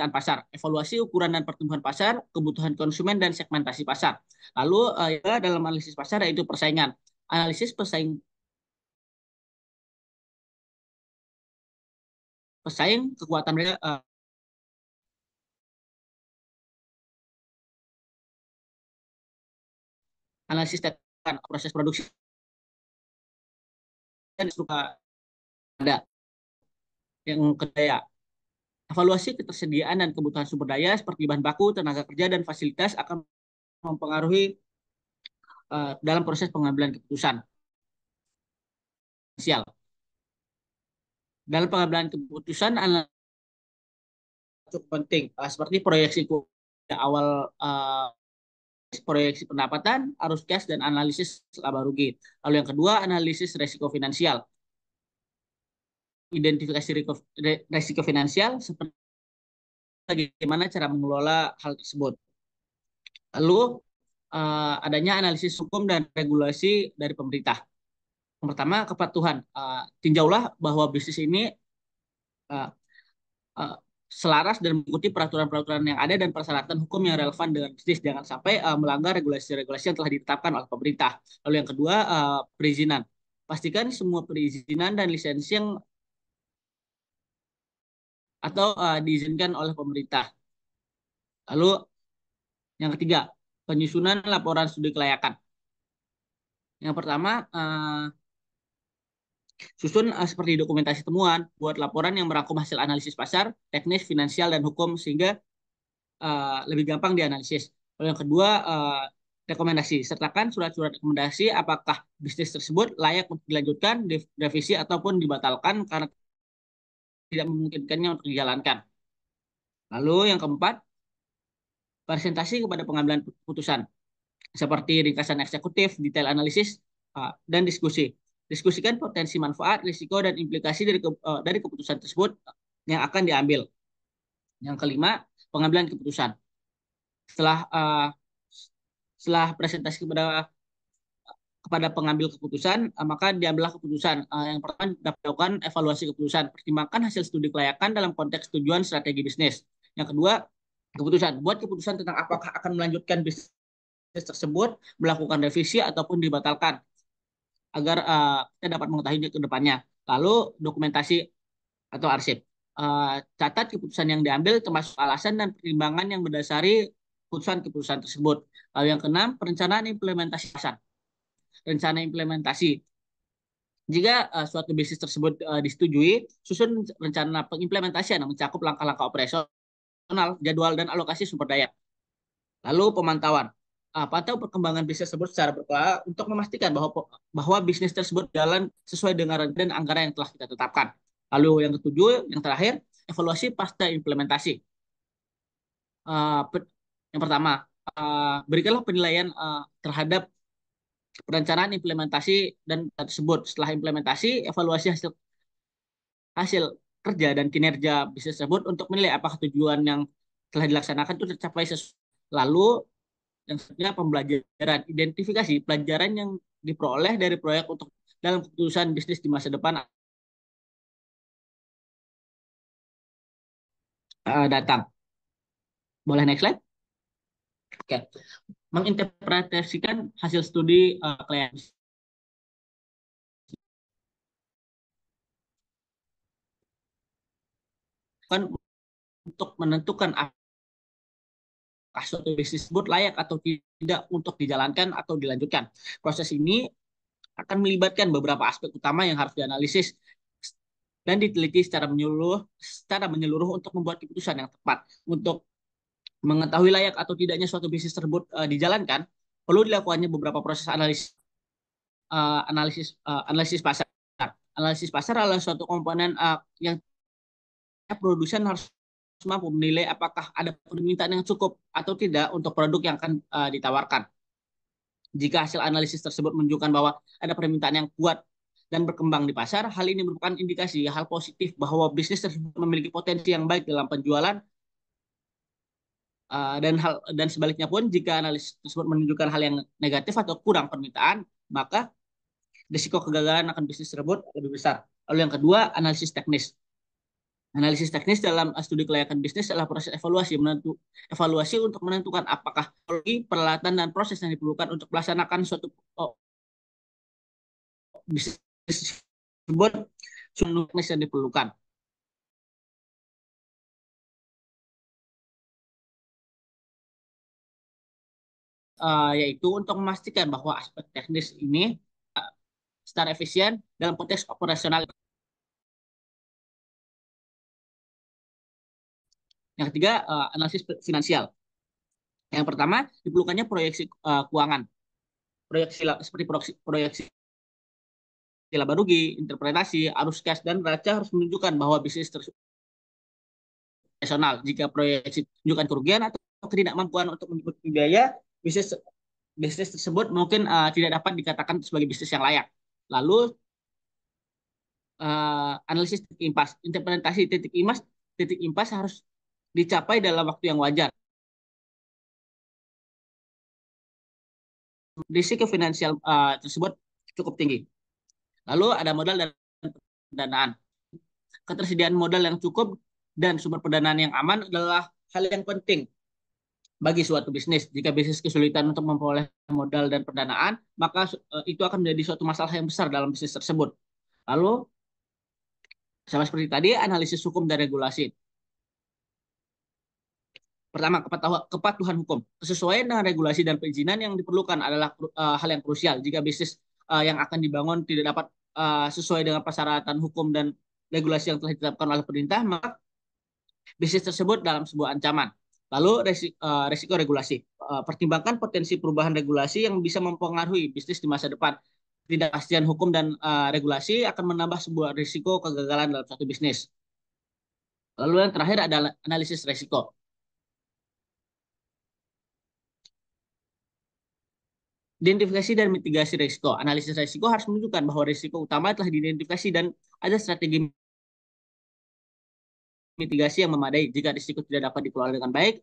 pasar, evaluasi ukuran dan pertumbuhan pasar, kebutuhan konsumen dan segmentasi pasar. Lalu dalam analisis pasar yaitu persaingan. Analisis pesaing kekuatan mereka analisis proses produksi dan ada. Yang kedua, evaluasi ketersediaan dan kebutuhan sumber daya seperti bahan baku, tenaga kerja, dan fasilitas akan mempengaruhi dalam proses pengambilan keputusan. Dalam pengambilan keputusan cukup penting, seperti proyeksi awal, proyeksi pendapatan, arus kas, dan analisis laba rugi. Lalu yang kedua, analisis resiko finansial. Identifikasi resiko finansial seperti bagaimana cara mengelola hal tersebut. Lalu adanya analisis hukum dan regulasi dari pemerintah. Yang pertama, kepatuhan. Tinjaulah bahwa bisnis ini selaras dan mengikuti peraturan-peraturan yang ada dan persyaratan hukum yang relevan dengan bisnis. Jangan sampai melanggar regulasi-regulasi yang telah ditetapkan oleh pemerintah. Lalu yang kedua, perizinan. Pastikan semua perizinan dan lisensi yang atau diizinkan oleh pemerintah. Lalu yang ketiga, penyusunan laporan studi kelayakan. Yang pertama, susun seperti dokumentasi temuan, buat laporan yang merangkum hasil analisis pasar, teknis, finansial, dan hukum sehingga lebih gampang dianalisis. Lalu yang kedua, rekomendasi. Sertakan surat-surat rekomendasi apakah bisnis tersebut layak untuk dilanjutkan, direvisi, ataupun dibatalkan karena tidak memungkinkannya untuk dijalankan. Lalu yang keempat, presentasi kepada pengambilan keputusan seperti ringkasan eksekutif, detail analisis, dan diskusi. Diskusikan potensi manfaat, risiko, dan implikasi dari keputusan tersebut yang akan diambil. Yang kelima, pengambilan keputusan. Setelah presentasi kepada pengambil keputusan, maka diambillah keputusan. Yang pertama, dapat dilakukan evaluasi keputusan. Pertimbangkan hasil studi kelayakan dalam konteks tujuan strategi bisnis. Yang kedua, keputusan. Buat keputusan tentang apakah akan melanjutkan bisnis tersebut, melakukan revisi, ataupun dibatalkan agar kita dapat mengetahui ke depannya. Lalu, dokumentasi atau arsip. Catat keputusan yang diambil termasuk alasan dan pertimbangan yang mendasari keputusan-keputusan tersebut. Lalu yang keenam, perencanaan implementasi pasar. Rencana implementasi. Jika suatu bisnis tersebut disetujui, susun rencana pengimplementasian yang mencakup langkah-langkah operasional, jadwal, dan alokasi sumber daya. Lalu pemantauan. Pantau perkembangan bisnis tersebut secara berkala untuk memastikan bahwa bisnis tersebut jalan sesuai dengan rencana dan anggaran yang telah kita tetapkan. Lalu yang ketujuh, yang terakhir, evaluasi pasca implementasi. Yang pertama, berikanlah penilaian terhadap perencanaan implementasi dan tersebut. Setelah implementasi, evaluasi hasil kerja dan kinerja bisnis tersebut untuk menilai apakah tujuan yang telah dilaksanakan itu tercapai sesuai. Lalu yang selanjutnya pembelajaran, identifikasi pelajaran yang diperoleh dari proyek untuk dalam keputusan bisnis di masa depan datang. Boleh next slide? Oke. Menginterpretasikan hasil studi klien. Kan untuk menentukan apakah suatu bisnis tersebut layak atau tidak untuk dijalankan atau dilanjutkan. Proses ini akan melibatkan beberapa aspek utama yang harus dianalisis dan diteliti secara menyeluruh untuk membuat keputusan yang tepat. Untuk mengetahui layak atau tidaknya suatu bisnis tersebut dijalankan, perlu dilakukannya beberapa proses analisis pasar. Analisis pasar adalah suatu komponen yang produsen harus mampu menilai apakah ada permintaan yang cukup atau tidak untuk produk yang akan ditawarkan. Jika hasil analisis tersebut menunjukkan bahwa ada permintaan yang kuat dan berkembang di pasar, hal ini merupakan indikasi hal positif bahwa bisnis tersebut memiliki potensi yang baik dalam penjualan. Dan sebaliknya pun, jika analisis tersebut menunjukkan hal yang negatif atau kurang permintaan, maka risiko kegagalan akan bisnis tersebut lebih besar. Lalu yang kedua, analisis teknis. Analisis teknis dalam studi kelayakan bisnis adalah proses evaluasi untuk menentukan apakah teknologi, peralatan, dan proses yang diperlukan untuk melaksanakan suatu bisnis tersebut teknis yang diperlukan. Yaitu untuk memastikan bahwa aspek teknis ini secara efisien dalam konteks operasional. Yang ketiga, analisis finansial. Yang pertama, diperlukannya proyeksi keuangan. Seperti proyeksi laba rugi, interpretasi, arus cash, dan neraca harus menunjukkan bahwa bisnis tersebut operasional. Jika proyeksi menunjukkan kerugian atau ketidakmampuan untuk menyuplai biaya, bisnis tersebut mungkin tidak dapat dikatakan sebagai bisnis yang layak. Lalu analisis titik impas, interpretasi titik impas harus dicapai dalam waktu yang wajar. Risiko finansial tersebut cukup tinggi. Lalu ada modal dan pendanaan. Ketersediaan modal yang cukup dan sumber pendanaan yang aman adalah hal yang penting bagi suatu bisnis. Jika bisnis kesulitan untuk memperoleh modal dan pendanaan, maka itu akan menjadi suatu masalah yang besar dalam bisnis tersebut. Lalu, sama seperti tadi, analisis hukum dan regulasi. Pertama, kepatuhan hukum. Kesesuaian dengan regulasi dan perizinan yang diperlukan adalah hal yang krusial. Jika bisnis yang akan dibangun tidak dapat sesuai dengan persyaratan hukum dan regulasi yang telah ditetapkan oleh pemerintah, maka bisnis tersebut dalam sebuah ancaman. Lalu resiko regulasi. Pertimbangkan potensi perubahan regulasi yang bisa mempengaruhi bisnis di masa depan. Ketidakpastian hukum dan regulasi akan menambah sebuah risiko kegagalan dalam suatu bisnis. Lalu yang terakhir adalah analisis risiko. Identifikasi dan mitigasi risiko. Analisis risiko harus menunjukkan bahwa risiko utama telah diidentifikasi dan ada strategi mitigasi yang memadai. Jika risiko tidak dapat dikelola dengan baik,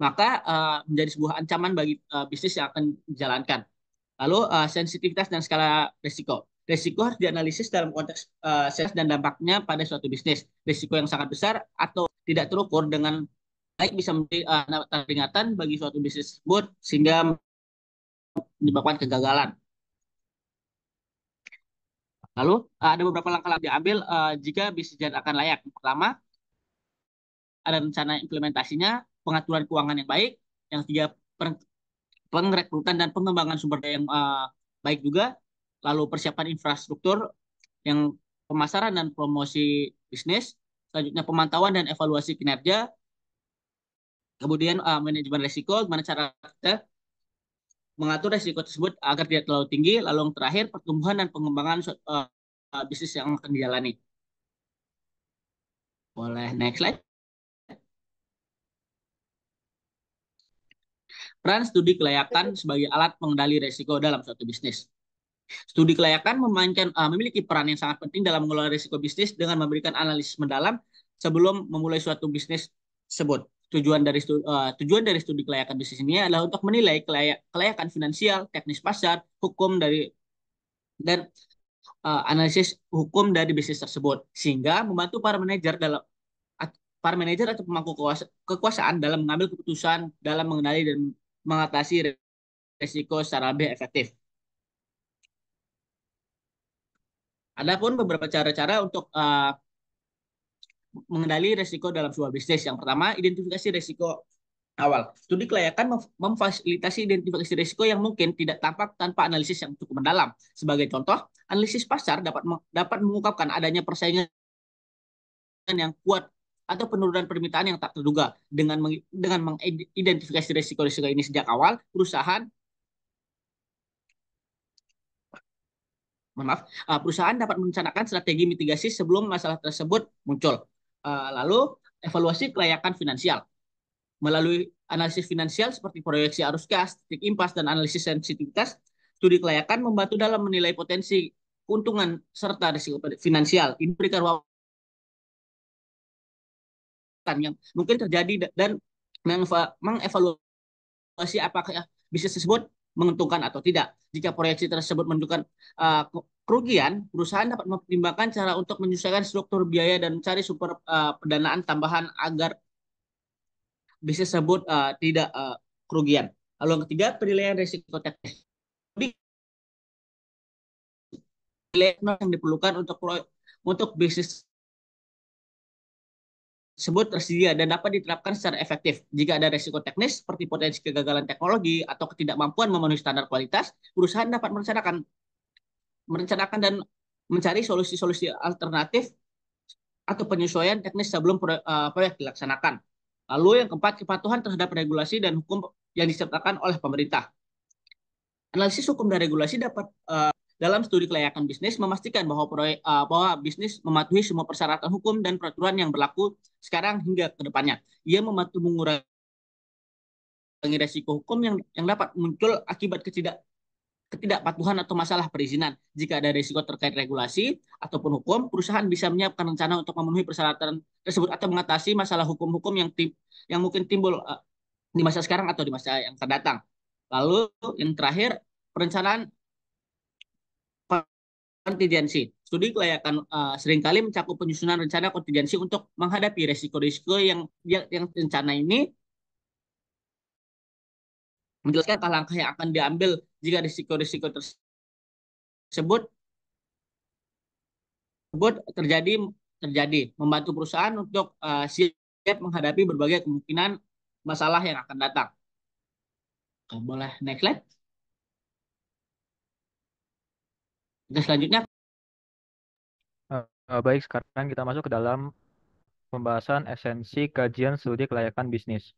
maka menjadi sebuah ancaman bagi bisnis yang akan dijalankan. Lalu sensitivitas dan skala risiko. Risiko harus dianalisis dalam konteks sens dan dampaknya pada suatu bisnis. Risiko yang sangat besar atau tidak terukur dengan baik bisa menjadi peringatan bagi suatu bisnis tersebut sehingga menyebabkan kegagalan. Lalu ada beberapa langkah yang diambil jika bisnis akan layak. Pertama, ada rencana implementasinya, pengaturan keuangan yang baik, Yang tiga, pengrekrutan dan pengembangan sumber daya yang baik juga. Lalu persiapan infrastruktur, yang pemasaran dan promosi bisnis. Selanjutnya pemantauan dan evaluasi kinerja. Kemudian manajemen risiko, gimana cara kita mengatur risiko tersebut agar tidak terlalu tinggi. Lalu yang terakhir pertumbuhan dan pengembangan bisnis yang akan dijalani. Boleh next slide. Peran studi kelayakan sebagai alat pengendali risiko dalam suatu bisnis. Studi kelayakan memiliki peran yang sangat penting dalam mengelola risiko bisnis dengan memberikan analisis mendalam sebelum memulai suatu bisnis tersebut. Tujuan dari studi kelayakan bisnis ini adalah untuk menilai kelayakan finansial, teknis pasar, hukum dan analisis hukum dari bisnis tersebut, sehingga membantu para manajer atau pemangku kekuasaan dalam mengambil keputusan dalam mengenali dan mengatasi risiko secara lebih efektif. Adapun beberapa cara-cara untuk mengendali risiko dalam sebuah bisnis. Yang pertama, identifikasi risiko awal. Studi kelayakan memfasilitasi identifikasi risiko yang mungkin tidak tampak tanpa analisis yang cukup mendalam. Sebagai contoh, analisis pasar dapat mengungkapkan adanya persaingan yang kuat atau penurunan permintaan yang tak terduga. Dengan mengidentifikasi risiko-risiko ini sejak awal, perusahaan dapat merencanakan strategi mitigasi sebelum masalah tersebut muncul. Lalu, evaluasi kelayakan finansial. Melalui analisis finansial seperti proyeksi arus kas, titik impas, dan analisis sensitivitas, studi kelayakan membantu dalam menilai potensi keuntungan serta risiko finansial. Ini memberikan wawasan yang mungkin terjadi dan mengevaluasi apakah bisnis tersebut menguntungkan atau tidak. Jika proyeksi tersebut menunjukkan kerugian, perusahaan dapat mempertimbangkan cara untuk menyesuaikan struktur biaya dan mencari sumber pendanaan tambahan agar bisnis tersebut tidak kerugian. Lalu yang ketiga, penilaian risiko teknis. Penilaian yang diperlukan untuk bisnis tersebut tersedia dan dapat diterapkan secara efektif. Jika ada risiko teknis seperti potensi kegagalan teknologi atau ketidakmampuan memenuhi standar kualitas, perusahaan dapat merencanakan dan mencari solusi-solusi alternatif atau penyesuaian teknis sebelum proyek dilaksanakan. Lalu yang keempat, kepatuhan terhadap regulasi dan hukum yang disertakan oleh pemerintah. Analisis hukum dan regulasi dapat dalam studi kelayakan bisnis memastikan bahwa bisnis mematuhi semua persyaratan hukum dan peraturan yang berlaku sekarang hingga ke depannya. Ia membantu mengurangi risiko hukum yang dapat muncul akibat ketidakpatuhan atau masalah perizinan. Jika ada risiko terkait regulasi ataupun hukum, perusahaan bisa menyiapkan rencana untuk memenuhi persyaratan tersebut atau mengatasi masalah hukum-hukum yang mungkin timbul di masa sekarang atau di masa yang akan datang. Lalu yang terakhir, perencanaan kontingensi. Studi kelayakan seringkali mencakup penyusunan rencana kontingensi untuk menghadapi risiko-risiko yang rencana ini menjelaskan langkah yang akan diambil jika risiko-risiko tersebut terjadi, membantu perusahaan untuk siap menghadapi berbagai kemungkinan masalah yang akan datang. Boleh next slide. Oke, selanjutnya. Baik, sekarang kita masuk ke dalam pembahasan esensi kajian studi kelayakan bisnis.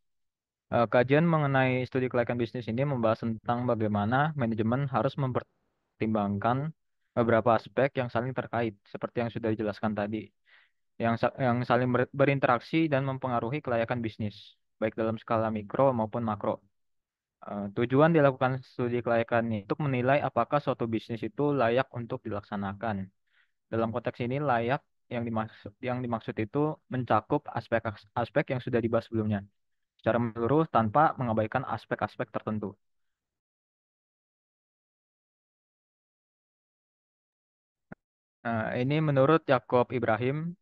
Kajian mengenai studi kelayakan bisnis ini membahas tentang bagaimana manajemen harus mempertimbangkan beberapa aspek yang saling terkait, seperti yang sudah dijelaskan tadi, yang saling berinteraksi dan mempengaruhi kelayakan bisnis, baik dalam skala mikro maupun makro. Tujuan dilakukan studi kelayakan ini untuk menilai apakah suatu bisnis itu layak untuk dilaksanakan. Dalam konteks ini layak yang dimaksud itu mencakup aspek-aspek yang sudah dibahas sebelumnya secara menyeluruh tanpa mengabaikan aspek-aspek tertentu. Ini menurut Yakob Ibrahim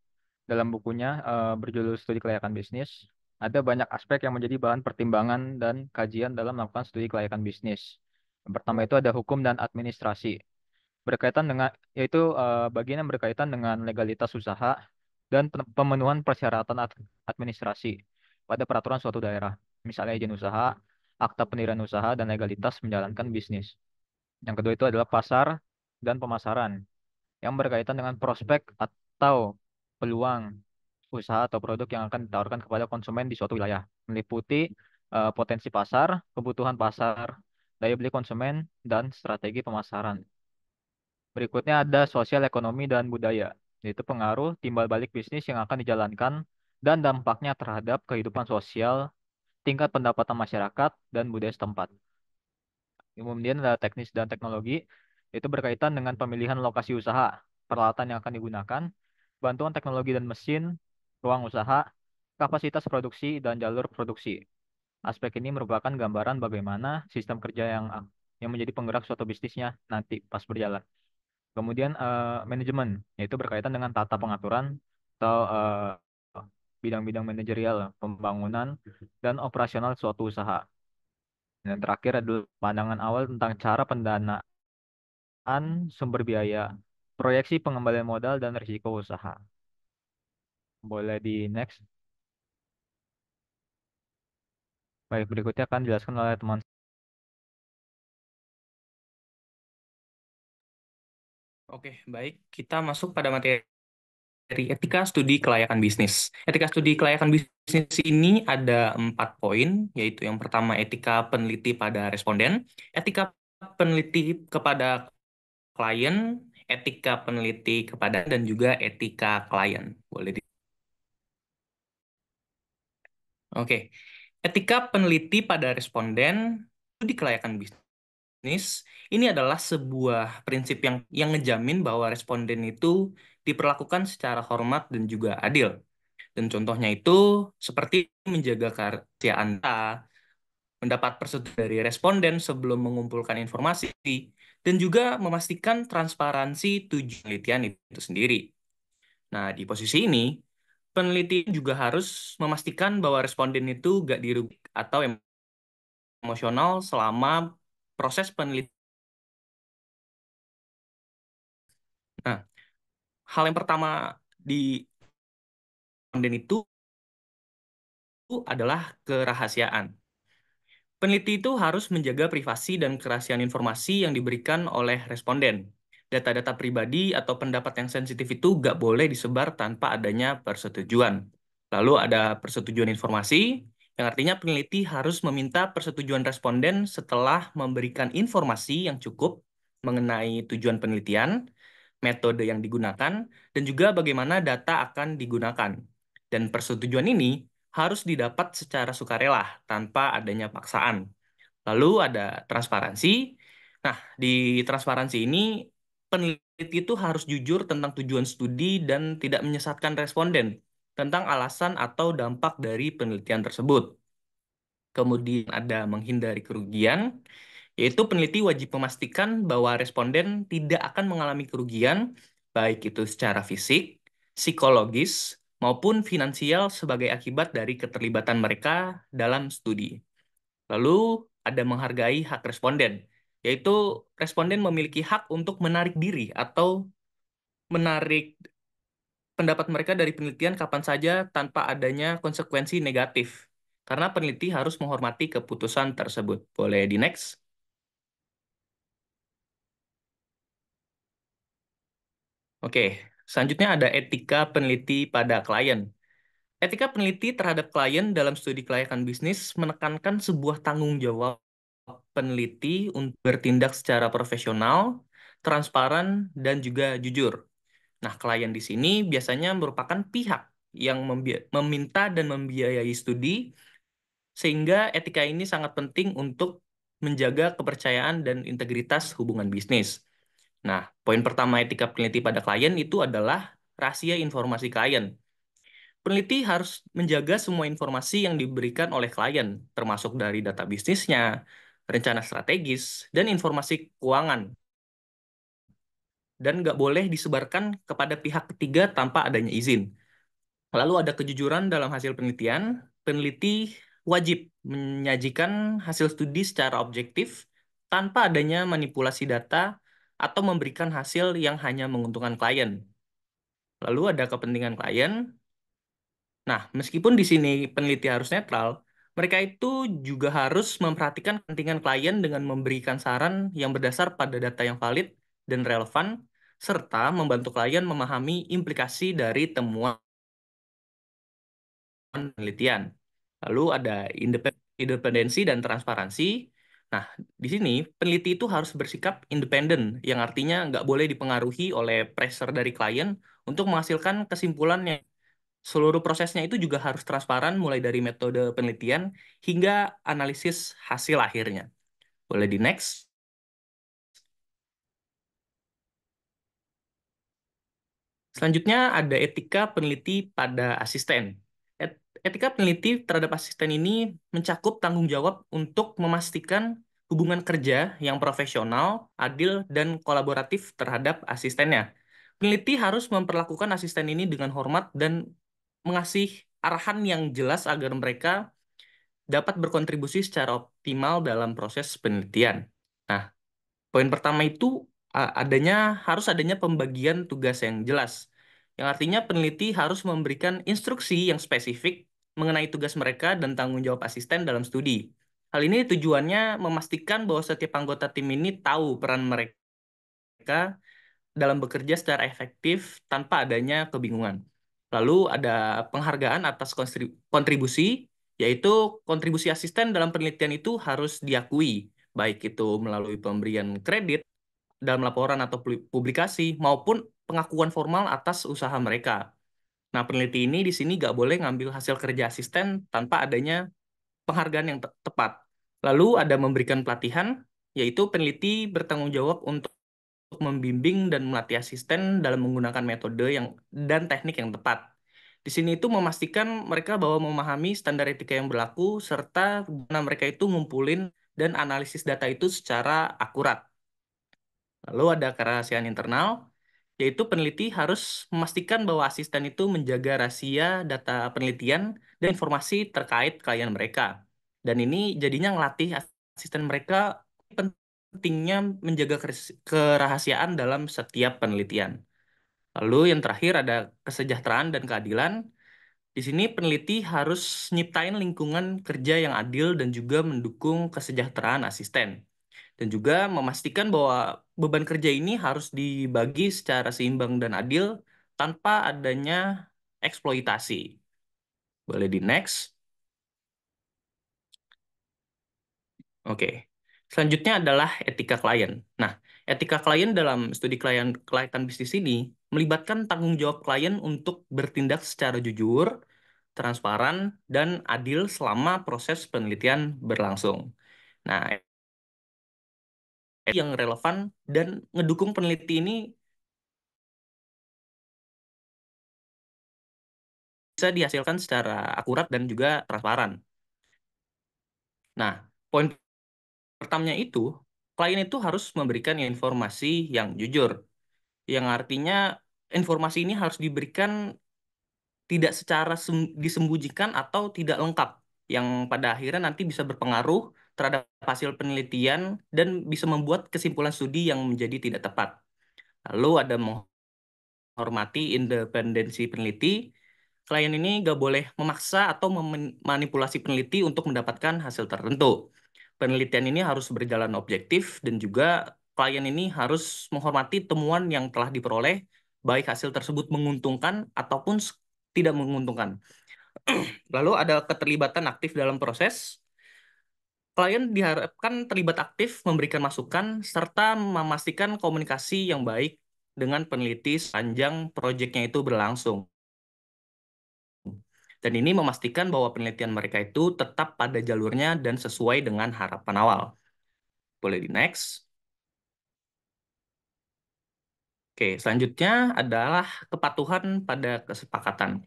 dalam bukunya berjudul Studi Kelayakan Bisnis. Ada banyak aspek yang menjadi bahan pertimbangan dan kajian dalam melakukan studi kelayakan bisnis. Yang pertama itu ada hukum dan administrasi. Berkaitan dengan yaitu bagian yang berkaitan dengan legalitas usaha dan pemenuhan persyaratan administrasi pada peraturan suatu daerah, misalnya izin usaha, akta pendirian usaha, dan legalitas menjalankan bisnis. Yang kedua itu adalah pasar dan pemasaran, yang berkaitan dengan prospek atau peluang usaha atau produk yang akan ditawarkan kepada konsumen di suatu wilayah, meliputi potensi pasar, kebutuhan pasar, daya beli konsumen, dan strategi pemasaran. Berikutnya ada sosial ekonomi dan budaya, yaitu pengaruh timbal balik bisnis yang akan dijalankan dan dampaknya terhadap kehidupan sosial, tingkat pendapatan masyarakat, dan budaya setempat. Kemudian ada teknis dan teknologi, itu berkaitan dengan pemilihan lokasi usaha, peralatan yang akan digunakan, bantuan teknologi dan mesin, ruang usaha, kapasitas produksi, dan jalur produksi. Aspek ini merupakan gambaran bagaimana sistem kerja yang menjadi penggerak suatu bisnisnya nanti pas berjalan. Kemudian manajemen, yaitu berkaitan dengan tata pengaturan atau bidang-bidang manajerial, pembangunan, dan operasional suatu usaha. Dan terakhir adalah pandangan awal tentang cara pendanaan, sumber biaya, proyeksi pengembalian modal, dan risiko usaha. Boleh di next. Baik, berikutnya akan dijelaskan oleh teman. Oke, baik. Kita masuk pada materi etika studi kelayakan bisnis. Etika studi kelayakan bisnis ini ada 4 poin, yaitu yang pertama etika peneliti pada responden, etika peneliti kepada klien, etika peneliti kepada dan juga etika klien. Boleh di... Oke. Etika peneliti pada responden studi kelayakan bisnis ini adalah sebuah prinsip yang ngejamin bahwa responden itu diperlakukan secara hormat dan juga adil. Dan contohnya itu seperti menjaga kerahasiaan data, mendapat persetujuan dari responden sebelum mengumpulkan informasi, dan juga memastikan transparansi tujuan penelitian itu sendiri. Nah, di posisi ini, peneliti juga harus memastikan bahwa responden itu gak dirugikan atau emosional selama proses penelitian. Nah, hal yang pertama di responden itu adalah kerahasiaan. Peneliti itu harus menjaga privasi dan kerahasiaan informasi yang diberikan oleh responden. Data-data pribadi atau pendapat yang sensitif itu nggak boleh disebar tanpa adanya persetujuan. Lalu ada persetujuan informasi, yang artinya peneliti harus meminta persetujuan responden setelah memberikan informasi yang cukup mengenai tujuan penelitian, metode yang digunakan, dan juga bagaimana data akan digunakan. Dan persetujuan ini harus didapat secara sukarela tanpa adanya paksaan. Lalu ada transparansi. Nah, di transparansi ini peneliti itu harus jujur tentang tujuan studi dan tidak menyesatkan responden tentang alasan atau dampak dari penelitian tersebut. Kemudian ada menghindari kerugian, yaitu peneliti wajib memastikan bahwa responden tidak akan mengalami kerugian, baik itu secara fisik, psikologis, maupun finansial sebagai akibat dari keterlibatan mereka dalam studi. Lalu ada menghargai hak responden, yaitu responden memiliki hak untuk menarik diri atau menarik pendapat mereka dari penelitian kapan saja tanpa adanya konsekuensi negatif. Karena peneliti harus menghormati keputusan tersebut. Boleh di next? Oke, selanjutnya ada etika peneliti pada klien. Etika peneliti terhadap klien dalam studi kelayakan bisnis menekankan sebuah tanggung jawab peneliti untuk bertindak secara profesional, transparan, dan juga jujur. Nah, klien di sini biasanya merupakan pihak yang meminta dan membiayai studi, sehingga etika ini sangat penting untuk menjaga kepercayaan dan integritas hubungan bisnis. Nah, poin pertama etika peneliti pada klien itu adalah rahasia informasi klien. Peneliti harus menjaga semua informasi yang diberikan oleh klien, termasuk dari data bisnisnya, rencana strategis, dan informasi keuangan. Dan nggak boleh disebarkan kepada pihak ketiga tanpa adanya izin. Lalu ada kejujuran dalam hasil penelitian. Peneliti wajib menyajikan hasil studi secara objektif tanpa adanya manipulasi data atau memberikan hasil yang hanya menguntungkan klien. Lalu ada kepentingan klien. Nah, meskipun di sini peneliti harus netral, Mereka itu juga harus memperhatikan kepentingan klien dengan memberikan saran yang berdasar pada data yang valid dan relevan, serta membantu klien memahami implikasi dari temuan penelitian. Lalu ada independensi dan transparansi. Nah, di sini peneliti itu harus bersikap independen, yang artinya nggak boleh dipengaruhi oleh pressure dari klien untuk menghasilkan kesimpulannya. Seluruh prosesnya itu juga harus transparan, mulai dari metode penelitian hingga analisis hasil akhirnya. Boleh di next. Selanjutnya ada etika peneliti pada asisten. Etika peneliti terhadap asisten ini mencakup tanggung jawab untuk memastikan hubungan kerja yang profesional, adil, dan kolaboratif terhadap asistennya. Peneliti harus memperlakukan asisten ini dengan hormat dan mengasih arahan yang jelas agar mereka dapat berkontribusi secara optimal dalam proses penelitian. Nah, poin pertama itu harus adanya pembagian tugas yang jelas. Yang artinya peneliti harus memberikan instruksi yang spesifik mengenai tugas mereka dan tanggung jawab asisten dalam studi. Hal ini tujuannya memastikan bahwa setiap anggota tim ini tahu peran mereka dalam bekerja secara efektif tanpa adanya kebingungan. Lalu ada penghargaan atas kontribusi, yaitu kontribusi asisten dalam penelitian itu harus diakui, baik itu melalui pemberian kredit dalam laporan atau publikasi maupun pengakuan formal atas usaha mereka. Nah, peneliti ini di sini nggak boleh ngambil hasil kerja asisten tanpa adanya penghargaan yang tepat. Lalu ada memberikan pelatihan, yaitu peneliti bertanggung jawab untuk membimbing dan melatih asisten dalam menggunakan metode dan teknik yang tepat. Di sini itu memastikan mereka bahwa memahami standar etika yang berlaku serta gimana mereka itu ngumpulin dan analisis data itu secara akurat. Lalu ada kerahasiaan internal, yaitu peneliti harus memastikan bahwa asisten itu menjaga rahasia data penelitian dan informasi terkait klien mereka. Dan ini jadinya ngelatih asisten mereka pentingnya menjaga kerahasiaan dalam setiap penelitian. Lalu yang terakhir ada kesejahteraan dan keadilan. Di sini peneliti harus nyiptain lingkungan kerja yang adil dan juga mendukung kesejahteraan asisten dan juga memastikan bahwa beban kerja ini harus dibagi secara seimbang dan adil tanpa adanya eksploitasi. Boleh di next. Oke. Selanjutnya adalah etika klien. Nah, etika klien dalam studi kelayakan bisnis ini melibatkan tanggung jawab klien untuk bertindak secara jujur, transparan, dan adil selama proses penelitian berlangsung. Nah, yang relevan dan ngedukung peneliti ini bisa dihasilkan secara akurat dan juga transparan. Nah, poin pertamanya itu, klien itu harus memberikan informasi yang jujur, yang artinya informasi ini harus diberikan tidak secara disembunyikan atau tidak lengkap, yang pada akhirnya nanti bisa berpengaruh terhadap hasil penelitian dan bisa membuat kesimpulan studi yang menjadi tidak tepat. Lalu ada menghormati independensi peneliti. Klien ini nggak boleh memaksa atau memanipulasi peneliti untuk mendapatkan hasil tertentu. Penelitian ini harus berjalan objektif dan juga klien ini harus menghormati temuan yang telah diperoleh, baik hasil tersebut menguntungkan ataupun tidak menguntungkan. Lalu ada keterlibatan aktif dalam proses. Klien diharapkan terlibat aktif memberikan masukan serta memastikan komunikasi yang baik dengan peneliti sepanjang proyeknya itu berlangsung. Dan ini memastikan bahwa penelitian mereka itu tetap pada jalurnya dan sesuai dengan harapan awal. Boleh di next. Oke, selanjutnya adalah kepatuhan pada kesepakatan.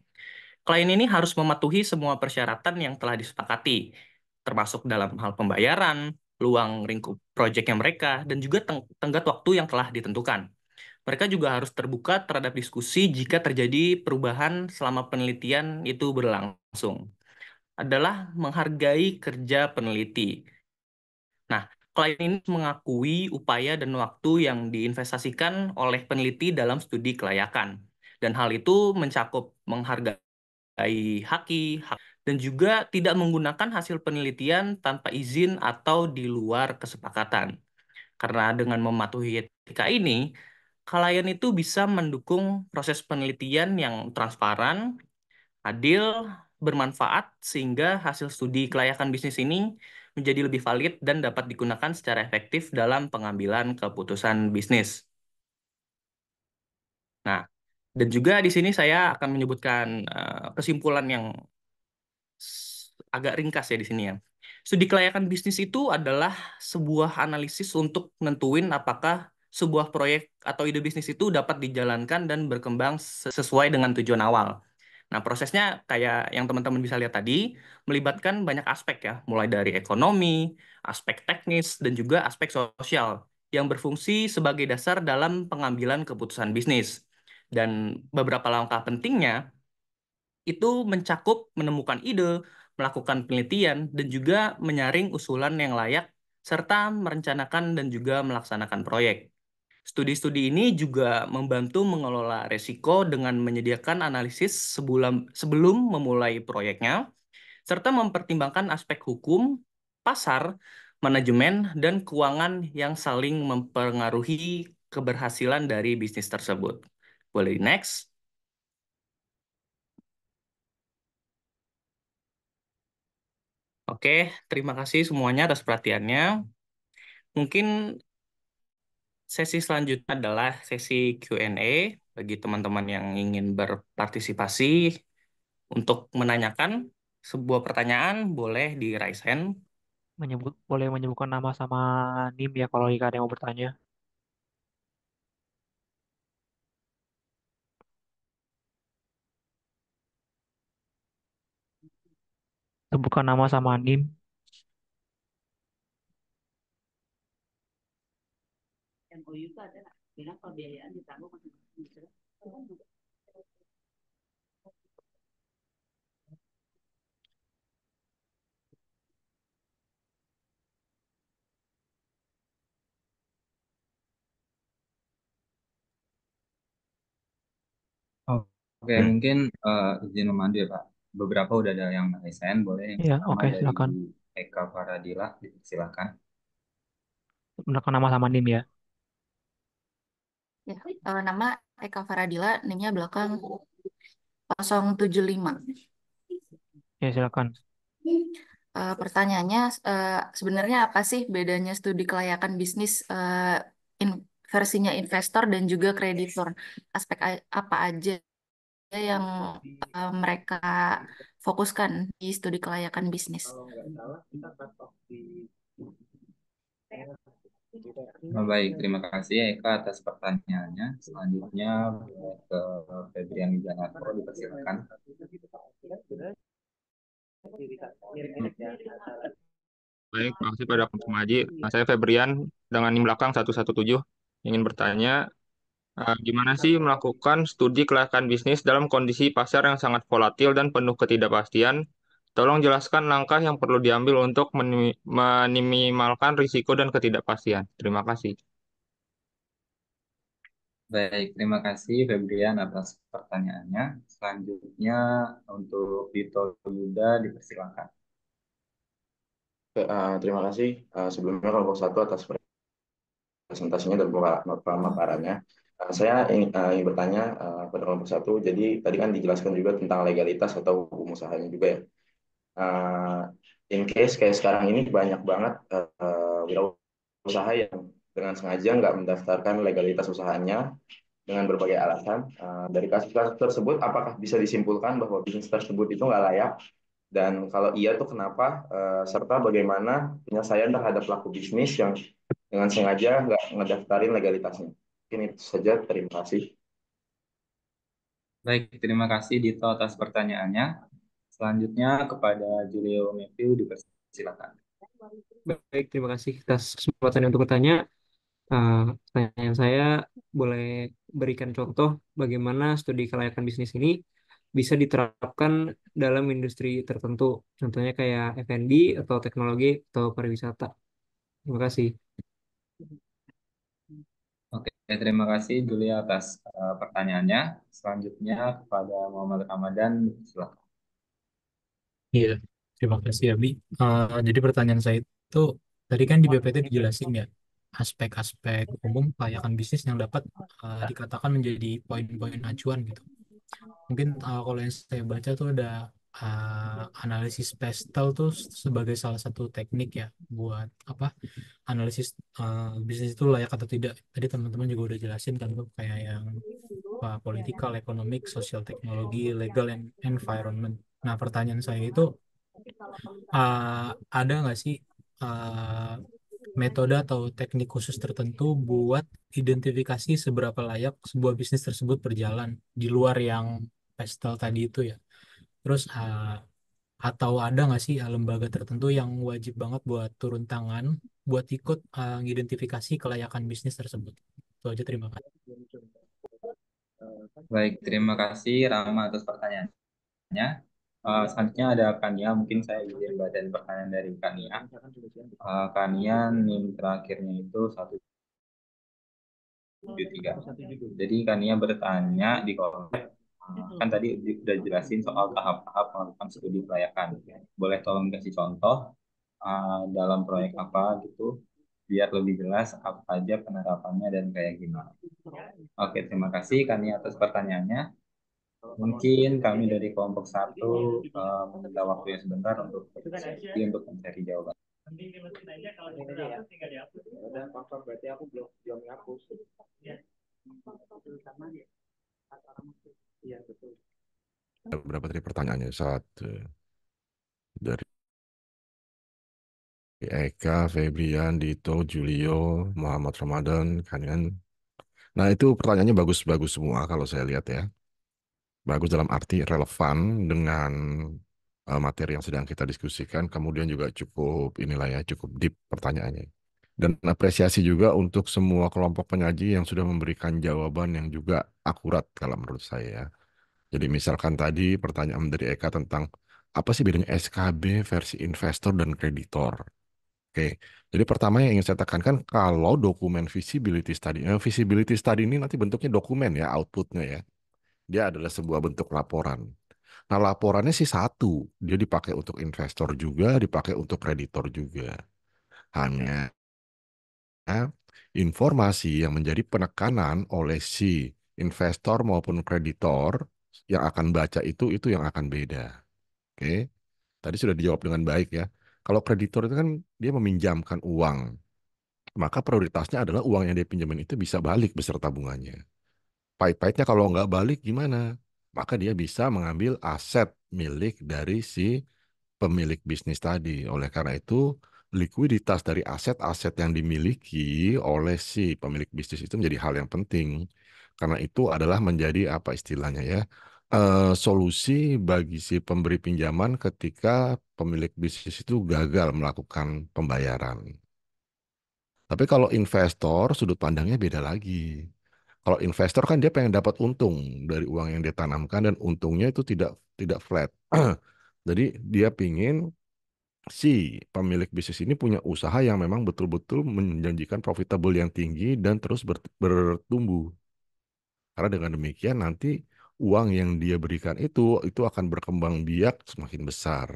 Klien ini harus mematuhi semua persyaratan yang telah disepakati, termasuk dalam hal pembayaran, luang lingkup proyeknya mereka, dan juga tenggat waktu yang telah ditentukan. Mereka juga harus terbuka terhadap diskusi jika terjadi perubahan selama penelitian itu berlangsung. Adalah menghargai kerja peneliti. Nah, klien ini mengakui upaya dan waktu yang diinvestasikan oleh peneliti dalam studi kelayakan. Dan hal itu mencakup menghargai haki, hak, dan juga tidak menggunakan hasil penelitian tanpa izin atau di luar kesepakatan. Karena dengan mematuhi etika ini, klien itu bisa mendukung proses penelitian yang transparan, adil, bermanfaat, sehingga hasil studi kelayakan bisnis ini menjadi lebih valid dan dapat digunakan secara efektif dalam pengambilan keputusan bisnis. Nah, dan juga di sini saya akan menyebutkan kesimpulan yang agak ringkas ya di sini ya. Studi kelayakan bisnis itu adalah sebuah analisis untuk nentuin apakah sebuah proyek atau ide bisnis itu dapat dijalankan dan berkembang sesuai dengan tujuan awal. Nah, prosesnya kayak yang teman-teman bisa lihat tadi, melibatkan banyak aspek ya, mulai dari ekonomi, aspek teknis, dan juga aspek sosial yang berfungsi sebagai dasar dalam pengambilan keputusan bisnis. Dan beberapa langkah pentingnya itu mencakup menemukan ide, melakukan penelitian, dan juga menyaring usulan yang layak, serta merencanakan dan juga melaksanakan proyek. Studi-studi ini juga membantu mengelola resiko dengan menyediakan analisis sebelum memulai proyeknya, serta mempertimbangkan aspek hukum, pasar, manajemen, dan keuangan yang saling mempengaruhi keberhasilan dari bisnis tersebut. Boleh next? Oke, terima kasih semuanya atas perhatiannya. Mungkin sesi selanjutnya adalah sesi Q&A bagi teman-teman yang ingin berpartisipasi untuk menanyakan sebuah pertanyaan, boleh di raise hand. Boleh menyebutkan nama sama NIM ya kalau jika ada yang mau bertanya. Sebutkan nama sama NIM. MOU itu ada nggak? Bilang pembiayaan ditanggung masing-masing. Oke, mungkin izin memandu ya Pak. Beberapa udah ada yang raise, boleh yang Iya, pertama oke, dari silakan. Eka Faradila, silakan. Sebutkan nama sama NIM ya. Ya, nama Eka Faradila, NIM-nya belakang 075. Ya, silakan. Pertanyaannya, sebenarnya apa sih bedanya studi kelayakan bisnis versinya investor dan juga kreditor? Aspek apa aja yang mereka fokuskan di studi kelayakan bisnis? Baik, terima kasih Eka atas pertanyaannya. Selanjutnya boleh ke Febrian Wijanarko, dipersilakan. Baik, makasih pada Pak Maji. Saya Febrian dengan NIM belakang 117 ingin bertanya, gimana sih melakukan studi kelayakan bisnis dalam kondisi pasar yang sangat volatil dan penuh ketidakpastian? Tolong jelaskan langkah yang perlu diambil untuk meminimalkan risiko dan ketidakpastian. Terima kasih. Baik, terima kasih Febrian atas pertanyaannya. Selanjutnya untuk Dito Yuda, dipersilakan. Terima kasih sebelumnya kelompok satu atas presentasinya dan pemaparannya. Saya ingin bertanya pada kelompok satu. Jadi tadi kan dijelaskan juga tentang legalitas atau hukum usahanya juga ya. In case kayak sekarang ini banyak banget wirausaha yang dengan sengaja nggak mendaftarkan legalitas usahanya dengan berbagai alasan. Dari kasus-kasus tersebut, apakah bisa disimpulkan bahwa bisnis tersebut itu nggak layak? Dan kalau iya tuh kenapa? Serta bagaimana penyelesaian terhadap pelaku bisnis yang dengan sengaja nggak ngedaftarin legalitasnya? Mungkin itu saja. Terima kasih. Baik, terima kasih Dito atas pertanyaannya. Selanjutnya kepada Julio Matthew, dipersilakan. Baik, terima kasih atas kesempatan untuk bertanya. Pertanyaan saya boleh berikan contoh bagaimana studi kelayakan bisnis ini bisa diterapkan dalam industri tertentu, contohnya kayak F&B atau teknologi atau pariwisata. Terima kasih. Oke, terima kasih Julia atas pertanyaannya. Selanjutnya kepada Muhammad Ramadan, silakan. Iya, terima kasih Abi. Jadi pertanyaan saya itu tadi kan di BPT dijelasin ya aspek-aspek umum kelayakan bisnis yang dapat dikatakan menjadi poin-poin acuan gitu. Mungkin kalau yang saya baca tuh ada analisis PESTEL tuh sebagai salah satu teknik ya buat apa analisis bisnis itu layak atau tidak. Tadi teman-teman juga udah jelasin kan tuh kayak yang political, economic, social teknologi, legal, and environment. Nah, pertanyaan saya itu ada nggak sih uh, metode atau teknik khusus tertentu buat identifikasi seberapa layak sebuah bisnis tersebut berjalan di luar yang pestel tadi itu ya. Terus atau ada nggak sih lembaga tertentu yang wajib banget buat turun tangan buat ikut mengidentifikasi kelayakan bisnis tersebut. Itu aja, terima kasih. Baik, terima kasih Rama atas pertanyaannya. Selanjutnya ada Kania, mungkin saya izin bacain pertanyaan dari Kania. Kania NIM terakhirnya itu 173. Jadi Kania bertanya di kolom kan tadi udah jelasin soal tahap-tahap melakukan studi kelayakan. Boleh tolong kasih contoh dalam proyek apa gitu, biar lebih jelas apa aja penerapannya dan kayak gimana. Oke, terima kasih Kania atas pertanyaannya. Mungkin kami dari kelompok satu meminta waktunya sebentar untuk berdiskusi untuk mencari jawaban. Berapa tadi pertanyaannya? Satu dari Eka, Febrian, Dito, Julio, Muhammad Ramadan, kalian. Nah, itu pertanyaannya bagus-bagus semua kalau saya lihat ya. Bagus dalam arti relevan dengan materi yang sedang kita diskusikan. Kemudian juga cukup inilah ya, cukup deep pertanyaannya. Dan apresiasi juga untuk semua kelompok penyaji yang sudah memberikan jawaban yang juga akurat kalau menurut saya ya. Jadi misalkan tadi pertanyaan dari Eka tentang apa sih bedanya SKB versi investor dan kreditor. Oke, jadi pertama yang ingin saya tekankan kalau dokumen visibility study ini nanti bentuknya dokumen ya, outputnya ya. Dia adalah sebuah bentuk laporan. Nah, laporannya sih satu, dia dipakai untuk investor juga, dipakai untuk kreditor juga. Hanya informasi yang menjadi penekanan oleh si investor maupun kreditor yang akan baca itu yang akan beda. Oke, tadi sudah dijawab dengan baik ya. Kalau kreditor itu kan dia meminjamkan uang, maka prioritasnya adalah uang yang dia pinjamin itu bisa balik beserta bunganya. Pahit-pahitnya kalau nggak balik gimana? Maka dia bisa mengambil aset milik dari si pemilik bisnis tadi. Oleh karena itu, likuiditas dari aset-aset yang dimiliki oleh si pemilik bisnis itu menjadi hal yang penting. Karena itu adalah menjadi apa istilahnya ya, solusi bagi si pemberi pinjaman ketika pemilik bisnis itu gagal melakukan pembayaran. Tapi kalau investor, sudut pandangnya beda lagi. Kalau investor kan dia pengen dapat untung dari uang yang dia tanamkan dan untungnya itu tidak flat. Jadi dia pingin si pemilik bisnis ini punya usaha yang memang betul-betul menjanjikan profitable yang tinggi dan terus bertumbuh. Karena dengan demikian nanti uang yang dia berikan itu akan berkembang biak semakin besar.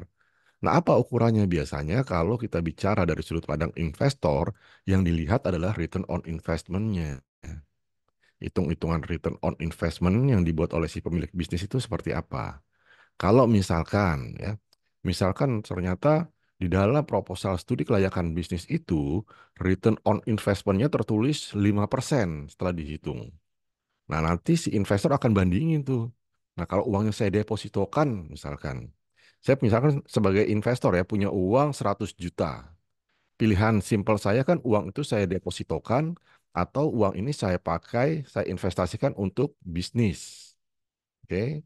Nah, apa ukurannya biasanya kalau kita bicara dari sudut pandang investor, yang dilihat adalah return on investment-nya. Hitung-hitungan return on investment yang dibuat oleh si pemilik bisnis itu seperti apa. Kalau misalkan ternyata di dalam proposal studi kelayakan bisnis itu, return on investment-nya tertulis 5% setelah dihitung. Nah, nanti si investor akan bandingin tuh. Nah, kalau uangnya saya depositokan, saya misalkan sebagai investor ya, punya uang 100 juta. Pilihan simpel saya kan uang itu saya depositokan atau uang ini saya pakai, saya investasikan untuk bisnis. Oke.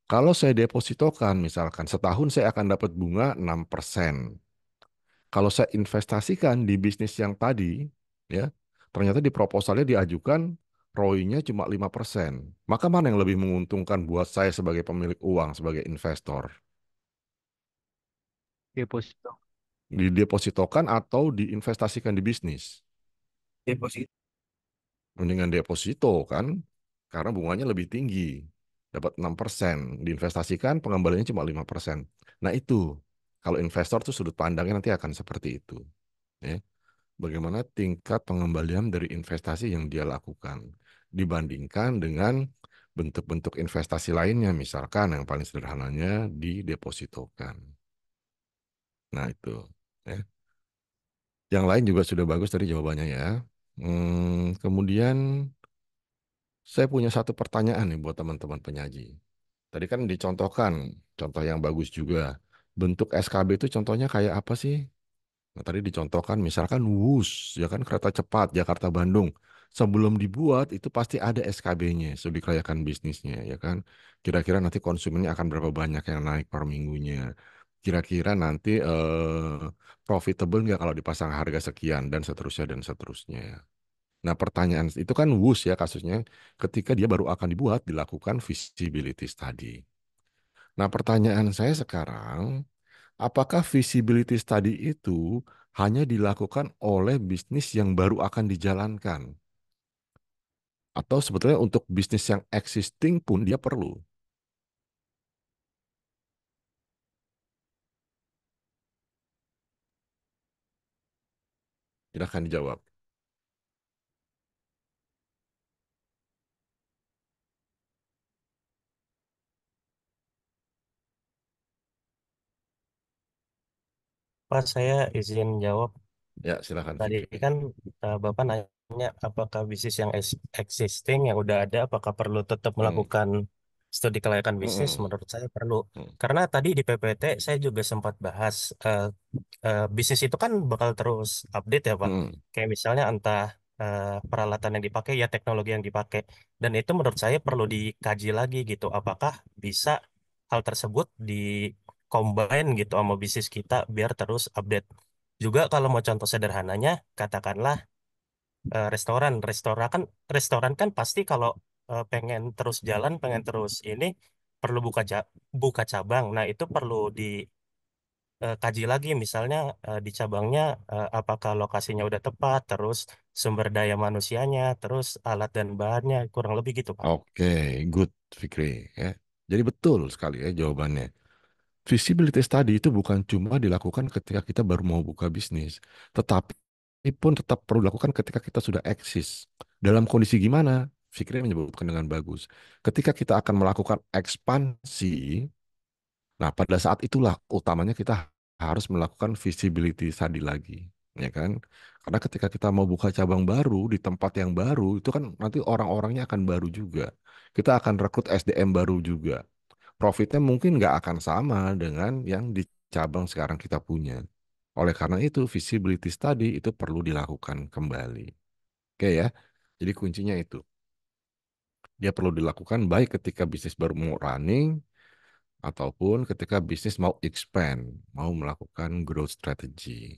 Kalau saya depositokan, misalkan setahun saya akan dapat bunga 6%. Kalau saya investasikan di bisnis yang tadi, ya, ternyata di proposalnya diajukan ROI-nya cuma 5%. Maka mana yang lebih menguntungkan buat saya sebagai pemilik uang, sebagai investor? Deposito. Didepositokan atau diinvestasikan di bisnis? Deposito. Mendingan deposito kan, karena bunganya lebih tinggi. Dapat 6%. Diinvestasikan pengembaliannya cuma 5%. Nah itu. Kalau investor tuh sudut pandangnya nanti akan seperti itu. Ya. Bagaimana tingkat pengembalian dari investasi yang dia lakukan dibandingkan dengan bentuk-bentuk investasi lainnya, misalkan yang paling sederhananya didepositokan. Nah itu. Ya. Yang lain juga sudah bagus tadi jawabannya ya. Kemudian saya punya satu pertanyaan nih buat teman-teman penyaji. Tadi kan dicontohkan, contoh yang bagus juga. Bentuk SKB itu contohnya kayak apa sih? Nah, tadi dicontohkan misalkan WUS, ya kan kereta cepat Jakarta-Bandung. Sebelum dibuat itu pasti ada SKB-nya, studi kelayakan bisnisnya, ya kan. Kira-kira nanti konsumennya akan berapa banyak yang naik per minggunya. Kira-kira nanti profitable nggak kalau dipasang harga sekian dan seterusnya dan seterusnya. Nah, pertanyaan itu kan WUS ya kasusnya ketika dia baru akan dibuat dilakukan feasibility study. Nah, pertanyaan saya sekarang, apakah feasibility study itu hanya dilakukan oleh bisnis yang baru akan dijalankan? Atau sebetulnya untuk bisnis yang existing pun dia perlu? Silahkan dijawab. Pak, saya izin jawab. Ya, silahkan Tadi Fikri. kan Bapak nanya apakah bisnis yang existing yang udah ada, apakah perlu tetap Hmm. melakukan studi kelayakan bisnis? Hmm. Menurut saya perlu. Hmm. Karena tadi di PPT saya juga sempat bahas bisnis itu kan bakal terus update ya Pak. Hmm. Kayak misalnya entah peralatan yang dipakai ya teknologi yang dipakai. Dan itu menurut saya perlu dikaji lagi gitu. Apakah bisa hal tersebut di combine gitu sama bisnis kita biar terus update. Juga kalau mau contoh sederhananya, katakanlah restoran kan pasti kalau pengen terus jalan, pengen terus ini perlu buka cabang. Nah, itu perlu dikaji lagi misalnya di cabangnya apakah lokasinya udah tepat, terus sumber daya manusianya, terus alat dan bahannya kurang lebih gitu, Pak. Oke, good Fikri. Ya. Jadi betul sekali ya jawabannya. Feasibility study itu bukan cuma dilakukan ketika kita baru mau buka bisnis, tetapi pun tetap perlu dilakukan ketika kita sudah eksis. Dalam kondisi gimana? Fikri menyebutkan dengan bagus. Ketika kita akan melakukan ekspansi, nah pada saat itulah utamanya kita harus melakukan feasibility study lagi, ya kan? Karena ketika kita mau buka cabang baru di tempat yang baru, itu kan nanti orang-orangnya akan baru juga. Kita akan rekrut SDM baru juga, profitnya mungkin nggak akan sama dengan yang di cabang sekarang kita punya. Oleh karena itu, feasibility study itu perlu dilakukan kembali. Oke ya, jadi kuncinya itu. Dia perlu dilakukan baik ketika bisnis baru mau running, ataupun ketika bisnis mau expand, mau melakukan growth strategy.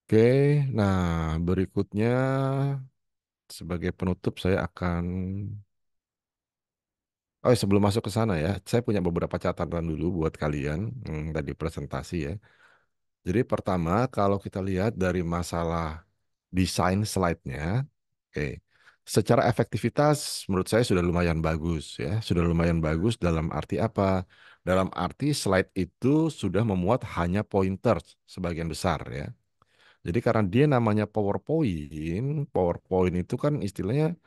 Oke, nah berikutnya sebagai penutup saya akan Oh, sebelum masuk ke sana ya, saya punya beberapa catatan dulu buat kalian tadi presentasi ya. Jadi pertama, kalau kita lihat dari masalah desain slide-nya, oke, secara efektivitas menurut saya sudah lumayan bagus ya. Sudah lumayan bagus dalam arti apa? Dalam arti slide itu sudah memuat hanya pointer sebagian besar ya. Jadi karena dia namanya PowerPoint, PowerPoint itu kan istilahnya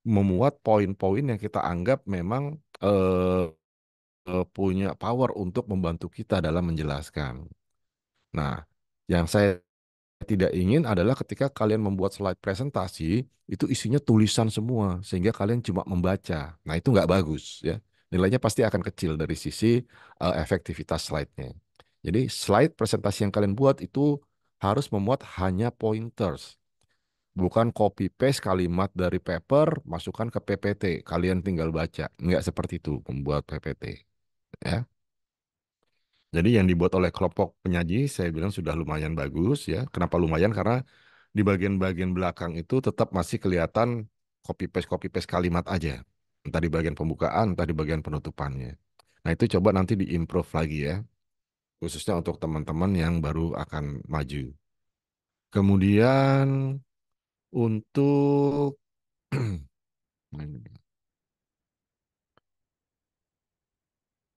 memuat poin-poin yang kita anggap memang punya power untuk membantu kita dalam menjelaskan. Nah, yang saya tidak ingin adalah ketika kalian membuat slide presentasi, itu isinya tulisan semua, sehingga kalian cuma membaca. Nah, itu nggak bagus, ya. Nilainya pasti akan kecil dari sisi efektivitas slide-nya. Jadi, slide presentasi yang kalian buat itu harus memuat hanya pointers, bukan copy-paste kalimat dari paper, masukkan ke PPT. Kalian tinggal baca. Nggak seperti itu membuat PPT. Ya. Jadi yang dibuat oleh kelompok penyaji saya bilang sudah lumayan bagus ya. Kenapa lumayan? Karena di bagian-bagian belakang itu tetap masih kelihatan copy paste kalimat aja. Entah di bagian pembukaan, entah di bagian penutupannya. Nah, itu coba nanti diimprove lagi ya, khususnya untuk teman-teman yang baru akan maju. Kemudian untuk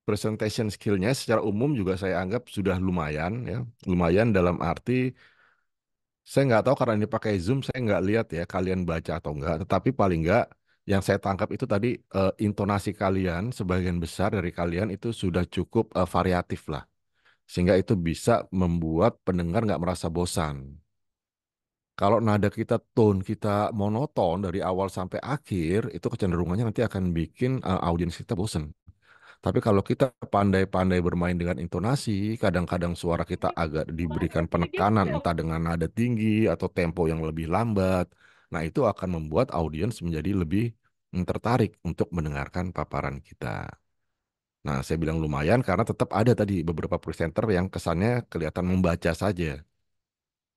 presentation skillnya secara umum juga saya anggap sudah lumayan ya. Lumayan dalam arti saya nggak tahu karena ini pakai Zoom, saya nggak lihat ya kalian baca atau enggak. Tetapi paling nggak yang saya tangkap itu tadi intonasi kalian, sebagian besar dari kalian itu sudah cukup variatif lah. Sehingga itu bisa membuat pendengar nggak merasa bosan. Kalau nada kita, tone kita monoton dari awal sampai akhir, itu kecenderungannya nanti akan bikin audiens kita bosan. Tapi kalau kita pandai-pandai bermain dengan intonasi, kadang-kadang suara kita agak diberikan penekanan, entah dengan nada tinggi atau tempo yang lebih lambat. Nah, itu akan membuat audiens menjadi lebih tertarik untuk mendengarkan paparan kita. Nah, saya bilang lumayan karena tetap ada tadi beberapa presenter yang kesannya kelihatan membaca saja.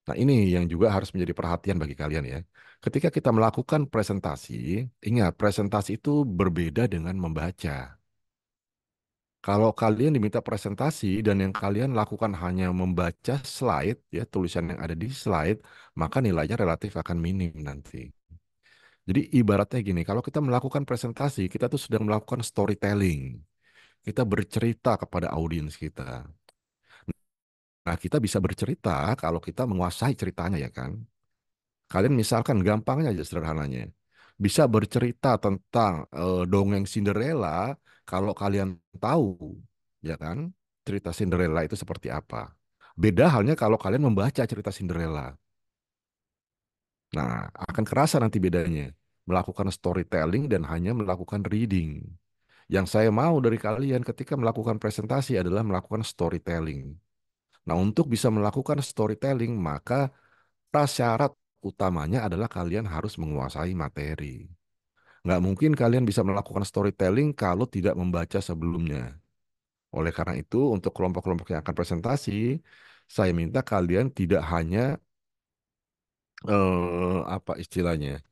Nah, ini yang juga harus menjadi perhatian bagi kalian ya. Ketika kita melakukan presentasi, ingat presentasi itu berbeda dengan membaca. Kalau kalian diminta presentasi dan yang kalian lakukan hanya membaca slide, ya tulisan yang ada di slide, maka nilainya relatif akan minim nanti. Jadi ibaratnya gini, kalau kita melakukan presentasi, kita tuh sedang melakukan storytelling. Kita bercerita kepada audiens kita. Nah, kita bisa bercerita kalau kita menguasai ceritanya ya kan. Kalian misalkan gampangnya aja sederhananya. Bisa bercerita tentang dongeng Cinderella kalau kalian tahu, ya kan, cerita Cinderella itu seperti apa. Beda halnya kalau kalian membaca cerita Cinderella. Nah, akan kerasa nanti bedanya. Melakukan storytelling dan hanya melakukan reading. Yang saya mau dari kalian ketika melakukan presentasi adalah melakukan storytelling. Nah, untuk bisa melakukan storytelling, maka prasyarat utamanya adalah kalian harus menguasai materi. Nggak mungkin kalian bisa melakukan storytelling kalau tidak membaca sebelumnya. Oleh karena itu, untuk kelompok-kelompok yang akan presentasi, saya minta kalian tidak hanya apa istilahnya,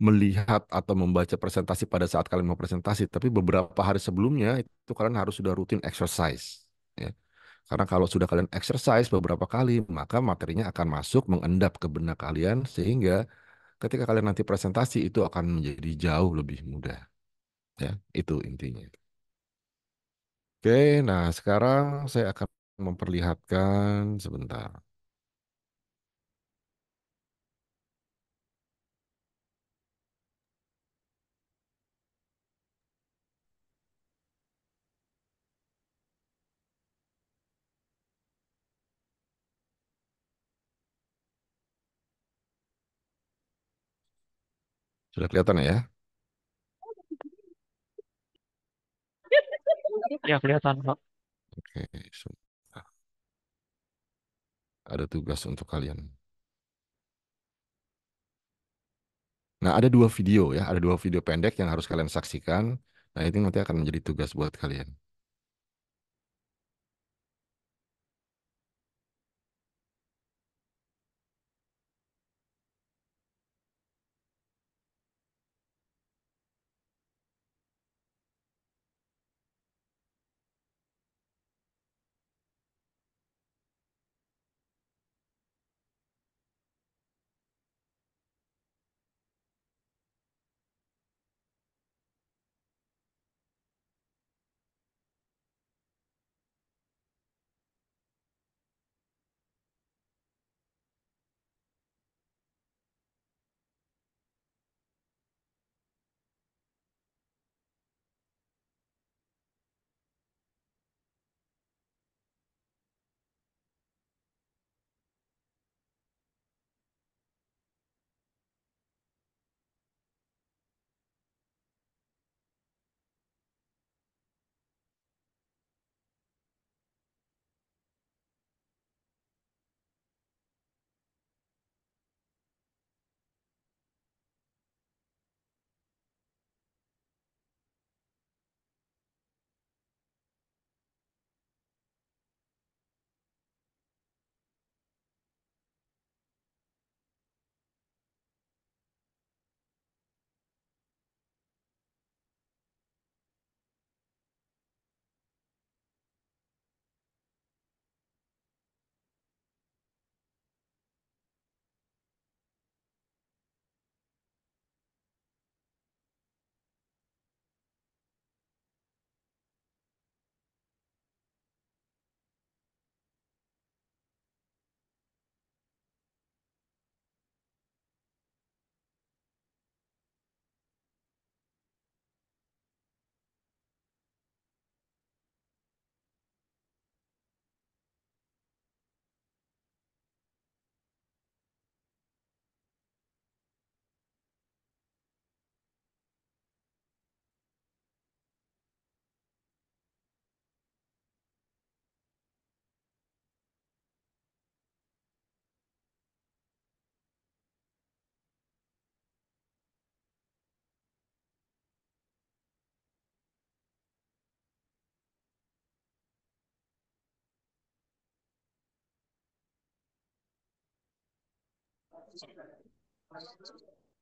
melihat atau membaca presentasi pada saat kalian mau presentasi, tapi beberapa hari sebelumnya itu kalian harus sudah rutin exercise. Ya. Karena kalau sudah kalian exercise beberapa kali, maka materinya akan masuk, mengendap ke benak kalian, sehingga ketika kalian nanti presentasi itu akan menjadi jauh lebih mudah. Ya, itu intinya. Oke, nah sekarang saya akan memperlihatkan sebentar. Sudah kelihatan ya? Ya, kelihatan, Pak. Oke, sebentar. Ada tugas untuk kalian. Nah, ada dua video ya, ada dua video pendek yang harus kalian saksikan. Nah, ini nanti akan menjadi tugas buat kalian.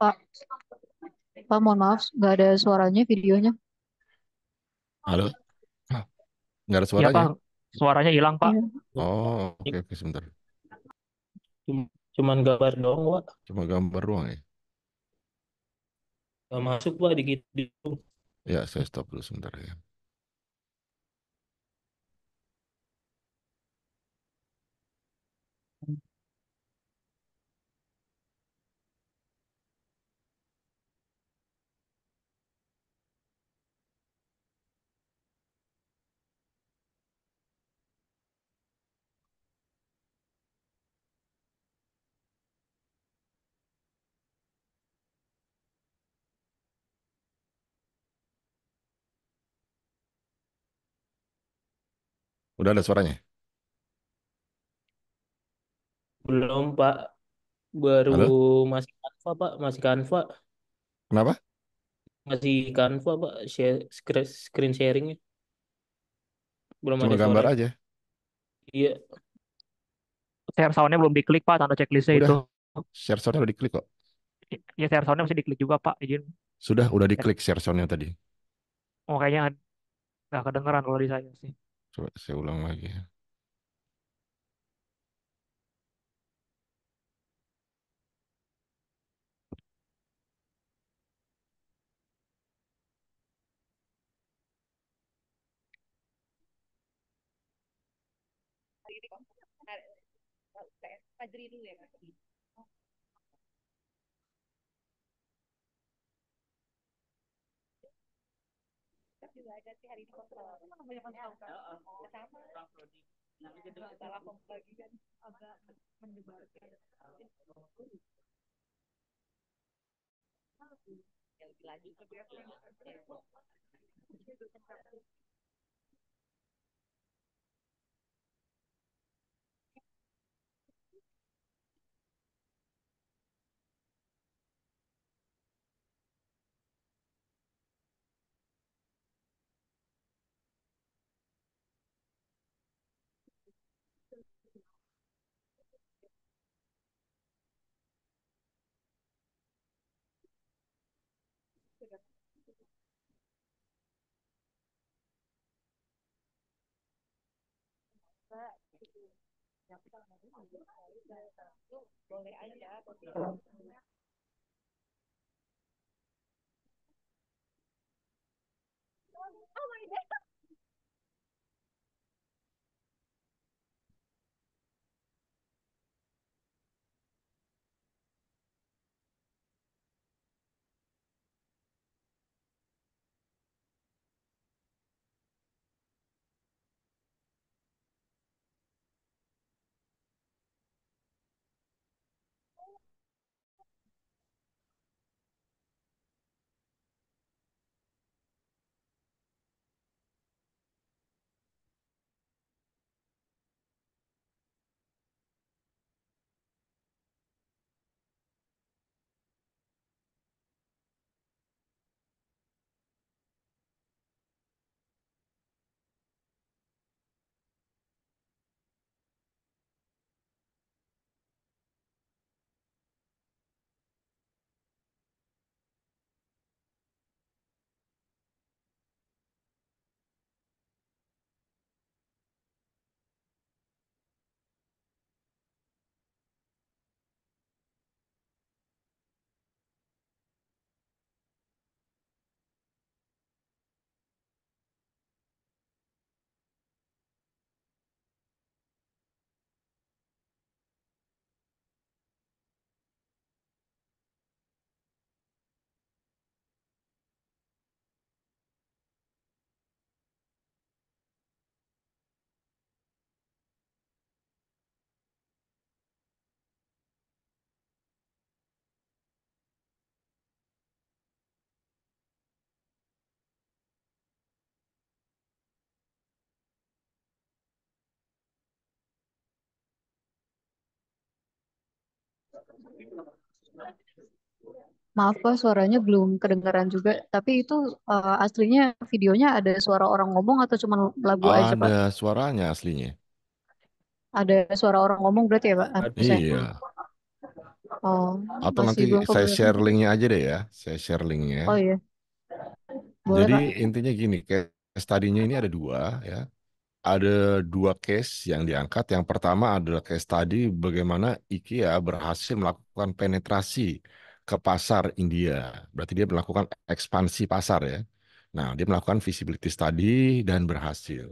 Pak, Pak, mohon maaf, nggak ada suaranya, videonya. Halo? Nggak ada Ya suaranya? Pak, suaranya hilang Pak. Iya. Oh, oke, sebentar. Cuman gambar doang, Wak. Cuma gambar doang ya? Nggak masuk, Wak, di gitu. Ya, saya stop dulu sebentar ya. Udah ada suaranya? Belum, Pak. Baru Halo? masih Canva, Pak. Masih Canva. Kenapa? Masih Canva, Pak. Screen sharingnya. Belum Cuma ada gambar suaranya. aja. Iya. Share soundnya belum diklik Pak, tanda checklistnya Udah, itu. share sound-nya udah diklik kok. Ya share soundnya masih diklik juga Pak, izin. Udah diklik share sound-nya tadi. Oh kayaknya nggak kedengeran kalau di saya sih. Coba saya ulang lagi ya. Maaf Pak, suaranya belum kedengaran juga. Tapi itu aslinya videonya ada suara orang ngomong atau cuma lagu aja Pak? Ada suaranya aslinya. Ada suara orang ngomong berarti ya Pak? Harusnya. Iya. Oh, Atau masih nanti belum saya kebayang. share linknya aja deh ya. Saya share linknya. Oh iya, boleh Jadi Kak. intinya gini, case study-nya ini ada dua ya. Ada dua case yang diangkat. Yang pertama adalah case study bagaimana IKEA berhasil melakukan penetrasi ke pasar India. Berarti dia melakukan ekspansi pasar ya. Nah, dia melakukan visibility study dan berhasil.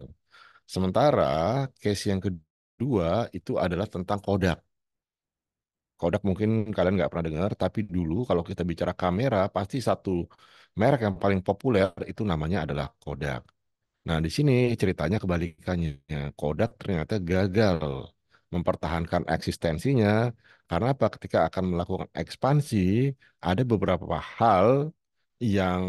Sementara case yang kedua itu adalah tentang Kodak. Kodak mungkin kalian nggak pernah dengar, tapi dulu kalau kita bicara kamera, pasti satu merek yang paling populer itu namanya adalah Kodak. Nah, di sini ceritanya kebalikannya. Kodak ternyata gagal mempertahankan eksistensinya karena apa? Ketika akan melakukan ekspansi, ada beberapa hal yang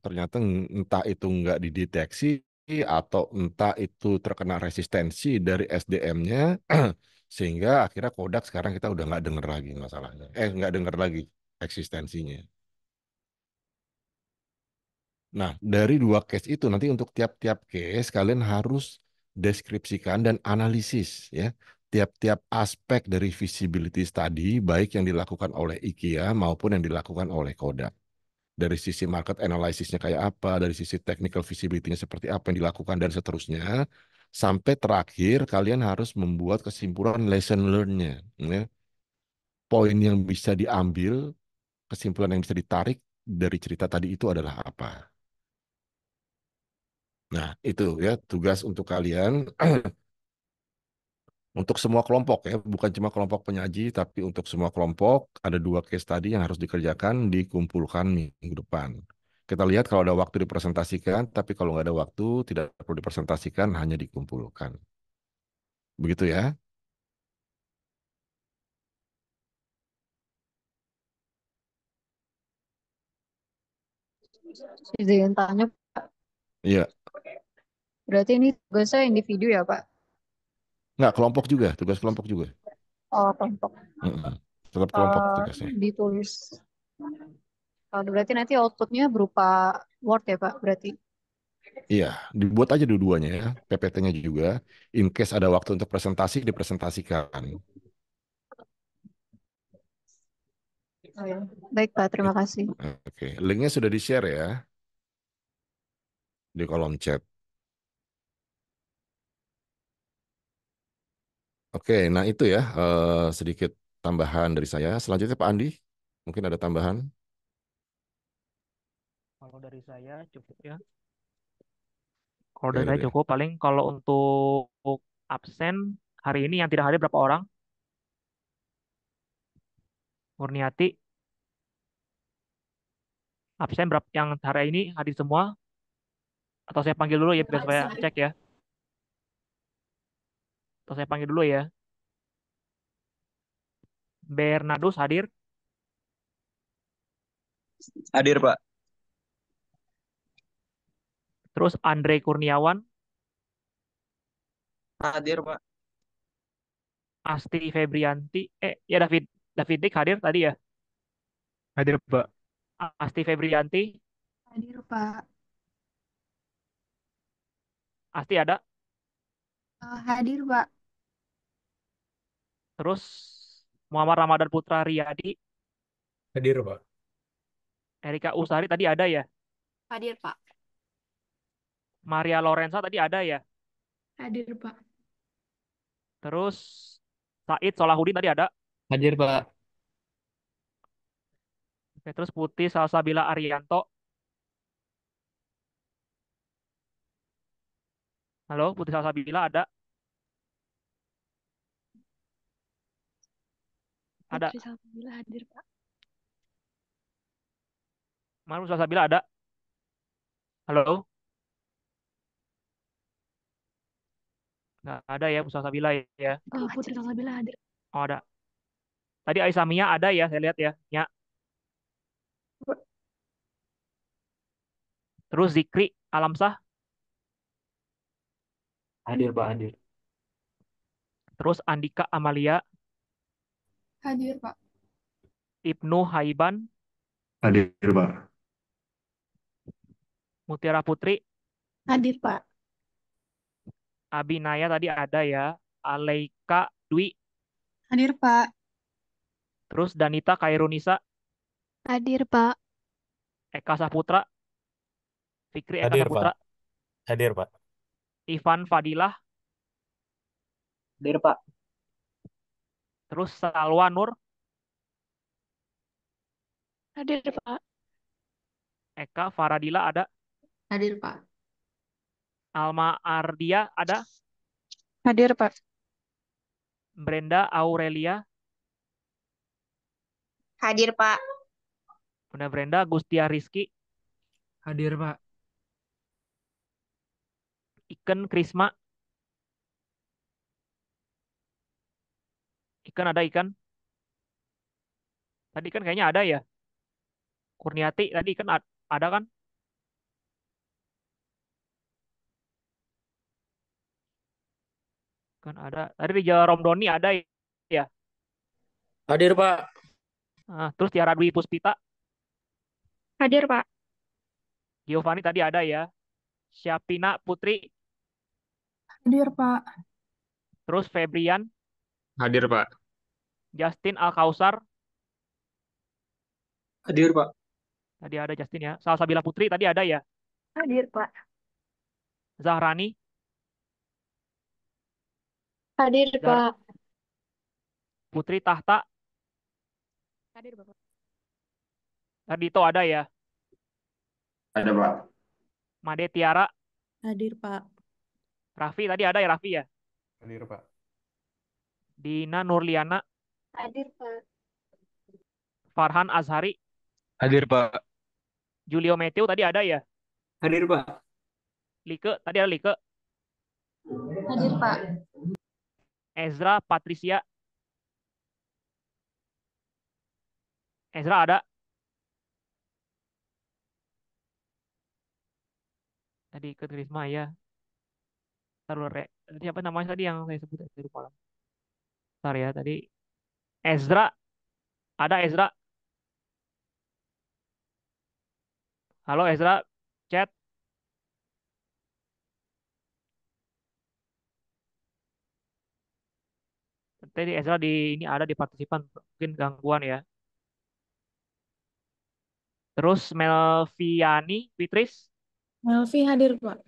ternyata entah itu nggak dideteksi atau entah itu terkena resistensi dari SDM-nya, sehingga akhirnya Kodak sekarang kita udah nggak dengar lagi masalahnya. Nggak dengar lagi eksistensinya. Nah, dari dua case itu nanti untuk tiap-tiap case kalian harus deskripsikan dan analisis ya tiap-tiap aspek dari visibility study baik yang dilakukan oleh IKEA maupun yang dilakukan oleh Kodak. Dari sisi market analysisnya kayak apa, dari sisi technical visibility-nya seperti apa yang dilakukan dan seterusnya. Sampai terakhir kalian harus membuat kesimpulan lesson learn-nya. Ya. Poin yang bisa diambil, kesimpulan yang bisa ditarik dari cerita tadi itu adalah apa. Nah, itu ya tugas untuk kalian untuk semua kelompok ya, bukan cuma kelompok penyaji, tapi untuk semua kelompok ada dua case tadi yang harus dikerjakan, dikumpulkan minggu depan. Kita lihat kalau ada waktu dipresentasikan, tapi kalau nggak ada waktu tidak perlu dipresentasikan, hanya dikumpulkan. Begitu ya? Izin tanya, Iya, berarti ini tugasnya individu ya Pak? nggak kelompok juga, tugas kelompok juga. Oh, kelompok. Mm-mm. Tetap kelompok Eh, tugasnya. ditulis. Berarti nanti outputnya berupa Word ya Pak? Berarti. Iya, dibuat aja dua-duanya ya, PPT-nya juga. In case ada waktu untuk presentasi, dipresentasikan. Oh, ya. Baik Pak, terima kasih. Oke, linknya sudah di-share ya di kolom chat. Oke, nah itu ya sedikit tambahan dari saya. Selanjutnya Pak Andi, mungkin ada tambahan. Kalau dari saya cukup ya. Kalau Oke dari saya deh. cukup, paling kalau untuk absen hari ini yang tidak hadir berapa orang? Murniati, absen berapa yang hari ini hadir semua? Atau saya panggil dulu ya biar supaya cek ya. Atau saya panggil dulu ya. Bernardus hadir. Hadir, Pak. Terus Andre Kurniawan, Hadir, Pak. Asti Febrianti, ya David Dik hadir tadi ya. Hadir, Pak. Asti Febrianti, Hadir Pak. Asti ada. Hadir Pak. Terus Muhammad Ramadan Putra Riyadi, Hadir, Pak. Erika Usari tadi ada ya. Hadir, Pak. Maria Lorenza tadi ada ya. Hadir, Pak. Terus Said Solahudin tadi ada. Hadir, Pak. Oke, terus Putih Salsabila Arianto. Halo, Putih Salsabila ada. Ada. Putri Salsabila hadir, Pak. Putih Salsabila ada. Halo. Nggak ada ya Putih Salsabila ya. Oh, Putri Salsabila hadir. Oh, ada. Tadi Aisyah Mia ada ya, saya lihat ya. Ya. Terus Zikri Alamsah. Hadir, Pak, hadir. Terus Andika Amalia. Hadir, Pak. Ibnu Haiban. Hadir, Pak. Mutiara Putri. Hadir, Pak. Abinaya tadi ada ya. Aleika Dwi. Hadir, Pak. Terus Danita Kairunisa, Hadir, Pak. Eka Saputra, Fikri Eka Hadir, Pak. Saputra, Hadir, Pak. Ivan Fadilah, Hadir, Pak. terus Salwa Nur, Hadir, Pak. Eka Faradila ada, Hadir, Pak. Alma Ardia ada, Hadir, Pak. Brenda Aurelia, Hadir, Pak. Bunda Brenda Gustia Rizky, Hadir, Pak. Iken Krisma, Iken ada Iken, tadi kan kayaknya ada ya, Kurniati tadi kan ada kan, kan ada, tadi di Jawa Romdoni ada ya, Hadir, Pak. Terus Tiara Dwi Puspita, Hadir, Pak. Giovanni tadi ada ya, Syapina Putri, Hadir, Pak. terus Febrian, Hadir, Pak. Justin Alkausar, Hadir, Pak. tadi ada Justin ya, Salsabila Putri tadi ada ya, Hadir, Pak. Zahrani, Hadir, Pak. Putri Tahta, Hadir, Bapak. tadi itu ada ya, Ada, Pak. Made Tiara, Hadir, Pak. Raffi tadi ada ya Raffi ya, Hadir, Pak. Dina Nurliana, Hadir, Pak. Farhan Azhari, Hadir, Pak. Julio Matthew tadi ada ya, Hadir, Pak. Like tadi ada Like, Hadir, Pak. Ezra Patricia, Ezra ada, tadi ke Risma ya, taruh tadi apa namanya tadi yang saya sebut saya lupa lah. Bentar ya tadi Ezra ada Ezra, halo Ezra, chat, tadi Ezra di ini ada di partisipan mungkin gangguan ya. Terus Melviani Fitris, Melvi hadir, Pak.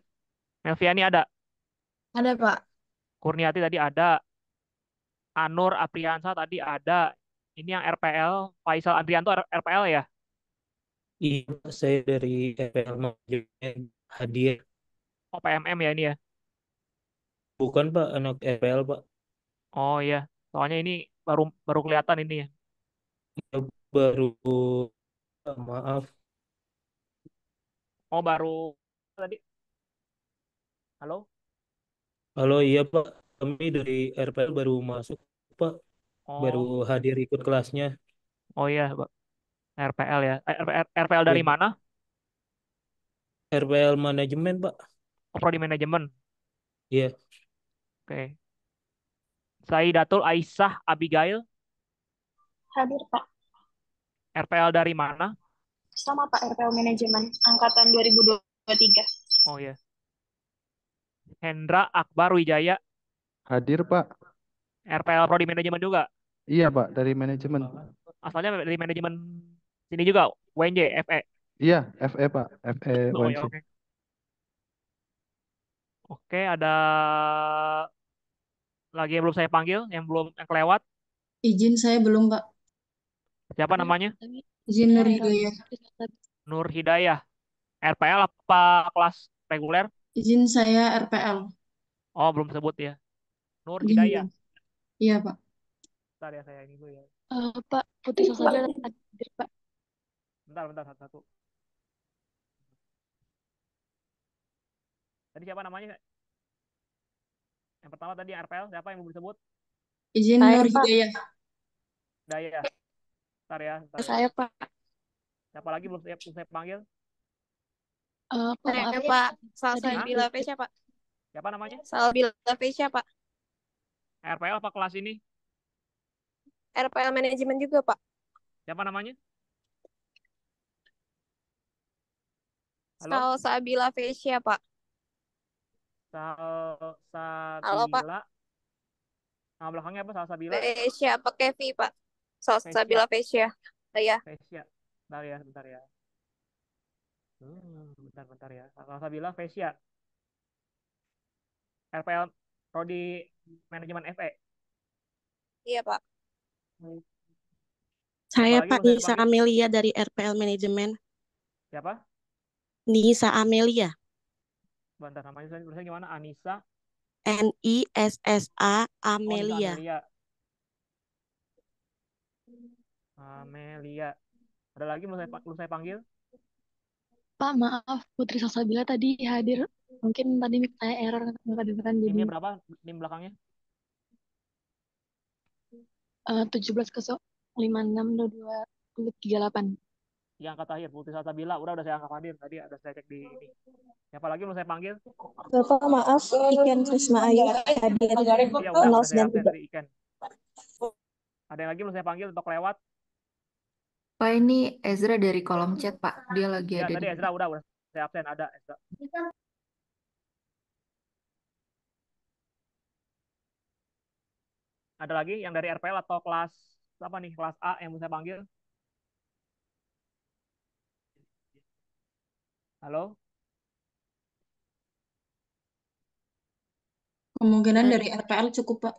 Melviani ada, Ada, Pak. Kurniati tadi ada, Anur Apriansa tadi ada, ini yang RPL Faisal Andrianto RPL ya, Iya, Pak. Saya dari FPL Manajemen hadir. oh PMM ya ini ya, Bukan, Pak. Anak FPL, Pak. oh iya, soalnya ini baru baru kelihatan ini ya, Baru, maaf. oh baru tadi, halo, Halo, iya, Pak. Kami dari RPL baru masuk, Pak. Baru oh hadir ikut kelasnya. oh iya RPL ya, RPL dari Iya. mana? RPL Manajemen, Pak. Oh Prodi Manajemen, Iya. oke. Saidatul Aisyah Abigail, Hadir, Pak. RPL dari mana? Sama, Pak, RPL Manajemen angkatan 2023. Oh iya, Hendra Akbar Wijaya, Hadir, Pak. RPL Prodi Manajemen juga, Iya, Pak, dari manajemen. asalnya dari manajemen sini juga, UNJ, FE. Iya, FE, Pak. FE Oh ya UNC. oke. Oke, ada lagi yang belum saya panggil, yang kelewat. Izin saya belum, Pak. Siapa namanya? Izin Nur Hidayah. Nur Hidayah. RPL apa kelas reguler? Izin saya RPL. Oh, belum sebut ya. Nur Izin Hidayah. belum. Iya, Pak. Bentar ya saya ini dulu ya. Pak, Putri Salsabila hadir, Pak. Bentar satu. Tadi siapa namanya? Yang pertama tadi RPL, siapa yang belum disebut? Izin Saya, Nur Pak. Hidayah. Bentar ya. Saya, Pak. Siapa lagi belum saya panggil? Pak, maaf Saya ya. Pak, Tadi Salsabila Vesya Pak. Siapa namanya? Salsabila Vesya Pak. RPL apa kelas ini? RPL Manajemen juga Pak. Siapa namanya? Halo? Salsabila Vesya Pak. Halo Pak. Salsabila. Nama belakangnya apa? Salsabila? Vesya pakai V Pak. Salsabila Vesia. Fasya. Ya. Vesia. Bentar ya, bentar ya. Bentar ya. Salsabila Vesia. RPL Prodi Manajemen FE. Iya, Pak. Siapa Saya lagi Pak belum saya Nisa panggil? Amelia dari RPL Manajemen. Siapa? Nisa Amelia. Bentar, namanya tulisnya gimana? Anissa. Nissa Oh, Nisa Amelia. Amelia. Amelia. Ada lagi belum saya panggil? Pak, maaf, Putri Salsabila tadi hadir. Mungkin tadi mic saya error, nggak kedengeran jadi NIM-nya berapa? NIM belakangnya? 17.562238. Yang kata akhir Putri Salsabila udah saya angkat hadir tadi, ada saya cek di ini. Siapa lagi belum saya panggil? Bapak maaf, Iken Krisma Ayu hadir Iya, udah saya absen 093. tadi Iken. Ada yang lagi belum saya panggil untuk lewat? Pak, ini Ezra dari kolom chat, Pak. Dia lagi Ya, ada tadi di... Ezra udah saya absen, ada Ezra. Ada lagi yang dari RPL atau kelas apa nih? Kelas A yang mau saya panggil? Halo? Kemungkinan dari RPL cukup, Pak.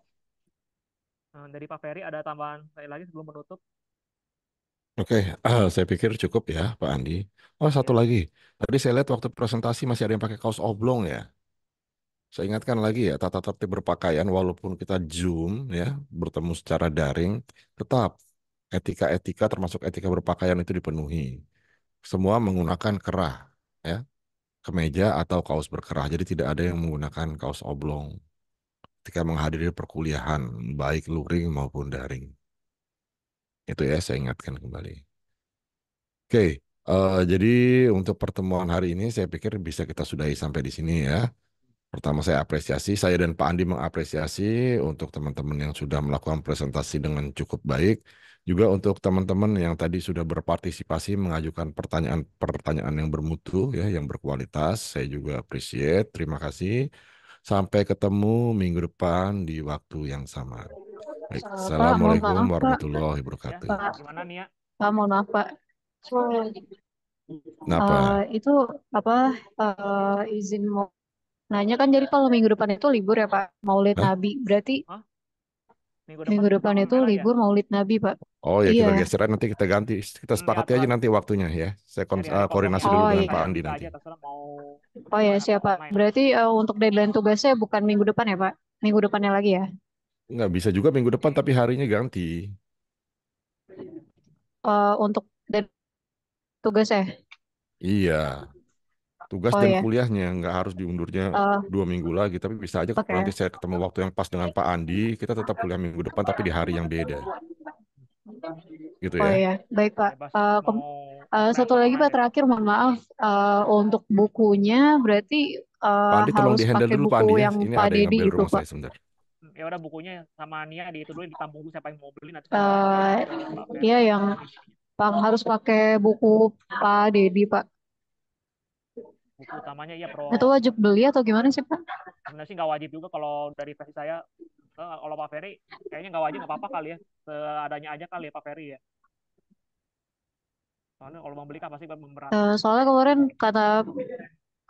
Dari Pak Ferry ada tambahan saya lagi sebelum menutup? Oke, saya pikir cukup ya, Pak Andi. Oh, satu Ya. lagi. Tadi saya lihat waktu presentasi masih ada yang pakai kaos oblong ya. Saya ingatkan lagi ya, tata tertib berpakaian walaupun kita Zoom ya, bertemu secara daring, tetap etika-etika termasuk etika berpakaian itu dipenuhi. Semua menggunakan kerah ya, kemeja atau kaos berkerah. Jadi tidak ada yang menggunakan kaos oblong ketika menghadiri perkuliahan, baik luring maupun daring. Itu ya, saya ingatkan kembali. Oke, jadi untuk pertemuan hari ini saya pikir bisa kita sudahi sampai di sini ya. Pertama saya apresiasi, saya dan Pak Andi mengapresiasi untuk teman-teman yang sudah melakukan presentasi dengan cukup baik. Juga untuk teman-teman yang tadi sudah berpartisipasi mengajukan pertanyaan-pertanyaan yang bermutu ya, yang berkualitas. Saya juga appreciate, terima kasih. Sampai ketemu minggu depan di waktu yang sama. Baik, Pak, mohon Assalamualaikum maaf, Pak. warahmatullahi Ya, wabarakatuh. Pak, gimana nih ya? Pak, mohon maaf, Pak. Kenapa? Itu apa izin mau nanya kan jadi kalau minggu depan itu libur ya Pak, Maulid Hah? Nabi. Berarti Hah? minggu depan itu merah ya? libur Maulid Nabi, Pak. Oh ya, kita Iya. geser nanti kita ganti. Kita sepakati aja Diatur nanti waktunya ya. Saya ya di hari koordinasi kosongnya dulu Oh dengan iya. Pak saya Andi bisa nanti. aja terserah mau Oh ya offline atau siapa? online. Berarti untuk deadline tugasnya bukan minggu depan ya Pak? Minggu depannya lagi ya? Nggak bisa juga minggu depan tapi harinya ganti. Untuk tugasnya? Iya, tugas Oh dan ya. kuliahnya nggak harus diundurnya Eh, 2 minggu lagi. Tapi bisa aja kalau Oke. nanti saya ketemu waktu yang pas dengan Pak Andi, kita tetap kuliah minggu depan tapi di hari yang beda. Gitu Oh ya. ya, baik Pak. Bebas Kem- mau offline Satu atau lagi online Pak deh. terakhir, mohon maaf. Untuk bukunya berarti Pak Andi tolong harus di-handle pakai dulu Pak buku Andi ya. yang Ini Pak ada yang Dedi ngebel itu rumah Pak. saya sebentar. Ya udah bukunya sama Nia di itu dulu ditampung dulu siapa yang mau beli nanti saya ke Pak Ferry Iya yang Pak harus pakai buku Pak Dedi Pak. buku utamanya ya Itu pro. wajib beli atau gimana sih Pak? Sebenarnya sih nggak wajib juga kalau dari versi saya. Kalau Pak Ferry kayaknya nggak wajib, nggak apa-apa kali ya, seadanya aja kali ya Pak Ferry ya. Soalnya kalau mau beli kan pasti memberat. Soalnya kemarin kata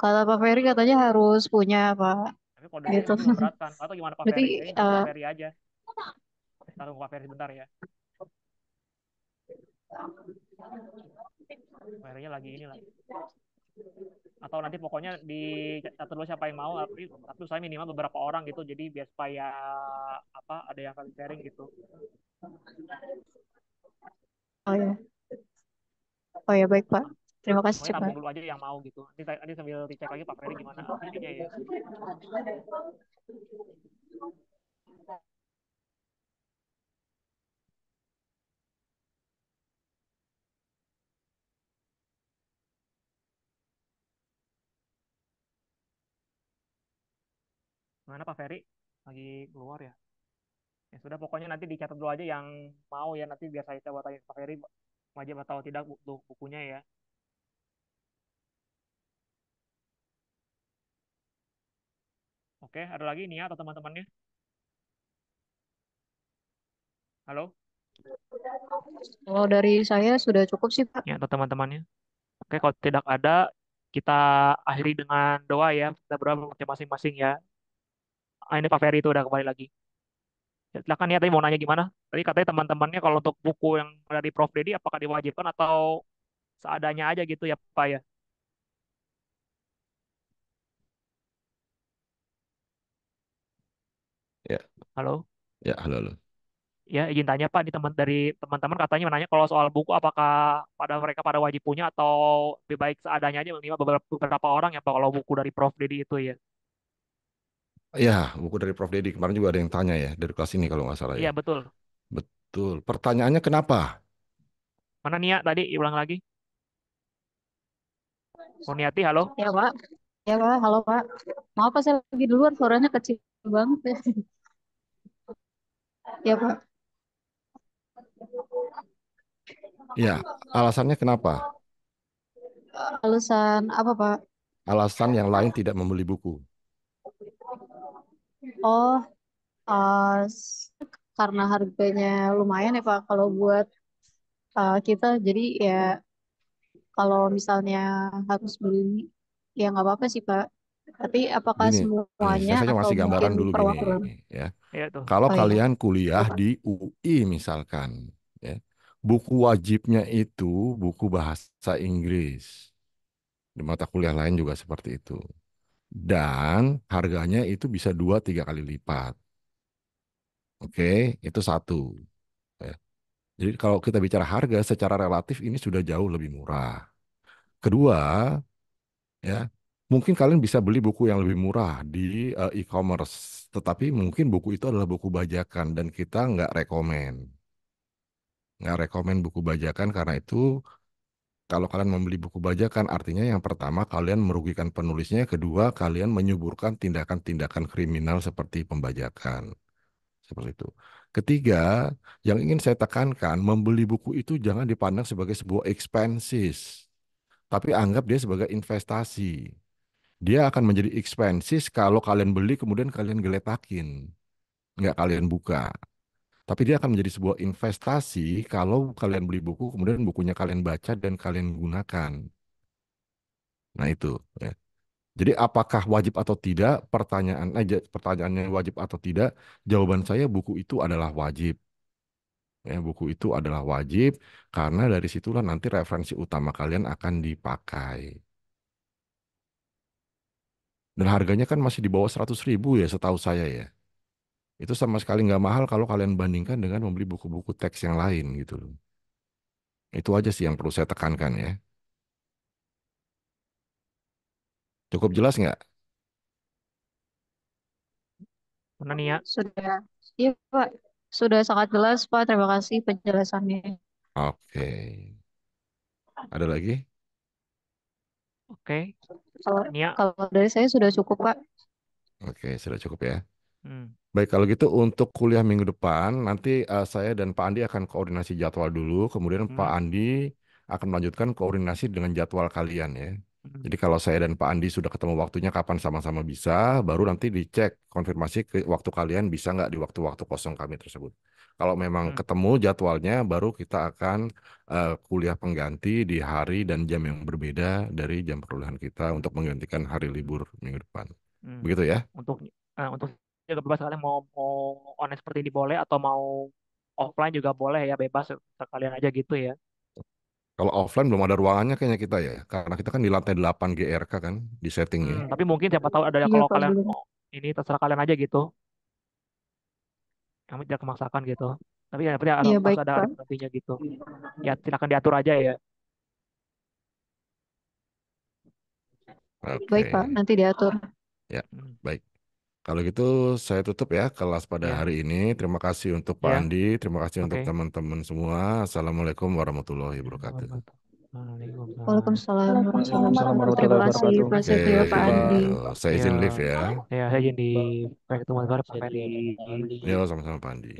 kata Pak Ferry katanya harus punya Pak Tapi kalau dari gitu. sini pasti memberatkan. Atau gimana Pak Berarti Ferry? Kayaknya ikut Pak Ferry aja. Taruh Pak Ferry sebentar ya. Pak Ferry-nya lagi ini lagi. Atau nanti pokoknya dicatat dulu siapa yang mau, tapi saya minimal beberapa orang gitu, jadi biar supaya apa ada yang saling sharing gitu. Oh ya, oh ya baik Pak. Terima kasih Pokoknya Pak. tampung dulu aja yang mau gitu. Nanti sambil dicek lagi Pak Ferry gimana ininya ya. Mana Pak Ferry? Lagi keluar ya? Ya sudah, pokoknya nanti dicatat dulu aja yang mau ya, nanti biar saya coba tanya Pak Ferry wajib atau tidak bukunya ya. Oke, ada lagi nih ya atau teman-temannya? Halo? Kalau dari saya sudah cukup sih, Pak. Ya, untuk teman-temannya. Oke, kalau tidak ada, kita akhiri dengan doa ya. Kita berdoa masing-masing ya. Ah, ini Pak Ferry itu udah kembali lagi. Ya, silakan ya, tadi mau nanya gimana? Tadi katanya teman-temannya kalau untuk buku yang dari Prof. Dedi, apakah diwajibkan atau seadanya aja gitu ya Pak ya? Ya, Halo? ya, halo, halo. Ya, izin tanya Pak, di dari teman-teman katanya menanya kalau soal buku apakah mereka pada wajib punya atau lebih baik seadanya aja minimal beberapa orang ya Pak kalau buku dari Prof. Dedi itu ya. Ya, buku dari Prof. Dedi kemarin juga ada yang tanya ya dari kelas ini kalau nggak salah ya. Iya, betul. Betul. Pertanyaannya kenapa? Mana Nia tadi ulang lagi? Kurniati, halo? Ya, Pak. Ya, Pak. Halo, Pak. Maaf, Pak, saya lagi di luar, suaranya kecil banget. Ya, Pak. Ya, alasannya kenapa? Alasan apa, Pak? Alasan yang lain tidak membeli buku. Oh, karena harganya lumayan ya, Pak. Kalau buat kita, jadi ya kalau misalnya harus beli, ya nggak apa-apa sih, Pak. Tapi apakah Gini, semuanya saya atau masih mungkin gambaran dulu gini perwakilan? ya. Iya tuh. Kalau Oh ya, kalian kuliah ya Pak. di UI misalkan, ya, buku wajibnya itu buku bahasa Inggris. Di mata kuliah lain juga seperti itu. Dan harganya itu bisa 2-3 kali lipat. Oke, itu satu. Ya. Jadi kalau kita bicara harga secara relatif ini sudah jauh lebih murah. Kedua, ya, mungkin kalian bisa beli buku yang lebih murah di e-commerce, tetapi mungkin buku itu adalah buku bajakan dan kita nggak rekomen buku bajakan karena itu kalau kalian membeli buku bajakan artinya yang pertama kalian merugikan penulisnya, kedua kalian menyuburkan tindakan-tindakan kriminal seperti pembajakan. Seperti itu. Ketiga, yang ingin saya tekankan, membeli buku itu jangan dipandang sebagai sebuah expenses, tapi anggap dia sebagai investasi. Dia akan menjadi expenses kalau kalian beli kemudian kalian geletakin, nggak kalian buka. Tapi dia akan menjadi sebuah investasi kalau kalian beli buku kemudian bukunya kalian baca dan kalian gunakan. Nah itu. Ya. Jadi apakah wajib atau tidak? Pertanyaannya wajib atau tidak? Jawaban saya buku itu adalah wajib. Ya, buku itu adalah wajib karena dari situlah nanti referensi utama kalian akan dipakai. Dan harganya kan masih di bawah 100.000 ya setahu saya ya. Itu sama sekali nggak mahal kalau kalian bandingkan dengan membeli buku-buku teks yang lain gitu loh. Itu aja sih yang perlu saya tekankan ya. Cukup jelas nggak? Mana Nia? Sudah, iya Pak. Sudah sangat jelas, Pak. Terima kasih penjelasannya. Oke. Ada lagi? Oke. Kalau Nia. kalau dari saya sudah cukup, Pak. Oke, sudah cukup ya. Hmm. Baik, kalau gitu untuk kuliah minggu depan, nanti saya dan Pak Andi akan koordinasi jadwal dulu, kemudian Pak Andi akan melanjutkan koordinasi dengan jadwal kalian ya. Jadi kalau saya dan Pak Andi sudah ketemu waktunya kapan sama-sama bisa, baru nanti dicek konfirmasi ke waktu kalian bisa nggak di waktu-waktu kosong kami tersebut. Kalau memang ketemu jadwalnya, baru kita akan kuliah pengganti di hari dan jam yang berbeda dari jam perkuliahan kita untuk menggantikan hari libur minggu depan. Begitu ya? Untuk juga bebas kalian mau online seperti ini boleh atau mau offline juga boleh ya, bebas sekalian aja gitu ya. Kalau offline belum ada ruangannya kayaknya kita ya. Karena kita kan di lantai 8 GRK kan di settingnya. Tapi mungkin siapa tahu ada Iya, kalau Pak, kalian belum. mau ini terserah kalian aja gitu. Kami tidak memaksakan gitu. Tapi ya penting Iya, harus baik, ada Pak. nantinya gitu. Ya silakan diatur aja ya. Oke. Baik, Pak. Nanti diatur. Ya, baik. Kalau gitu saya tutup ya kelas pada Ya. hari ini. Terima kasih untuk Pak Ya. Andi, terima kasih untuk Oke. teman-teman semua. Assalamualaikum warahmatullahi wabarakatuh. Waalaikumsalam warahmatullahi Waalaikumsalam wabarakatuh. Terima warahmatullahi kasih, wabarakatuh. Pak Oke, Setio, Pak Andi. saya Ya. izin live ya. Ya, saya izin di ketemu dengan Pak Ferry. Ya, sama-sama Pak Andi.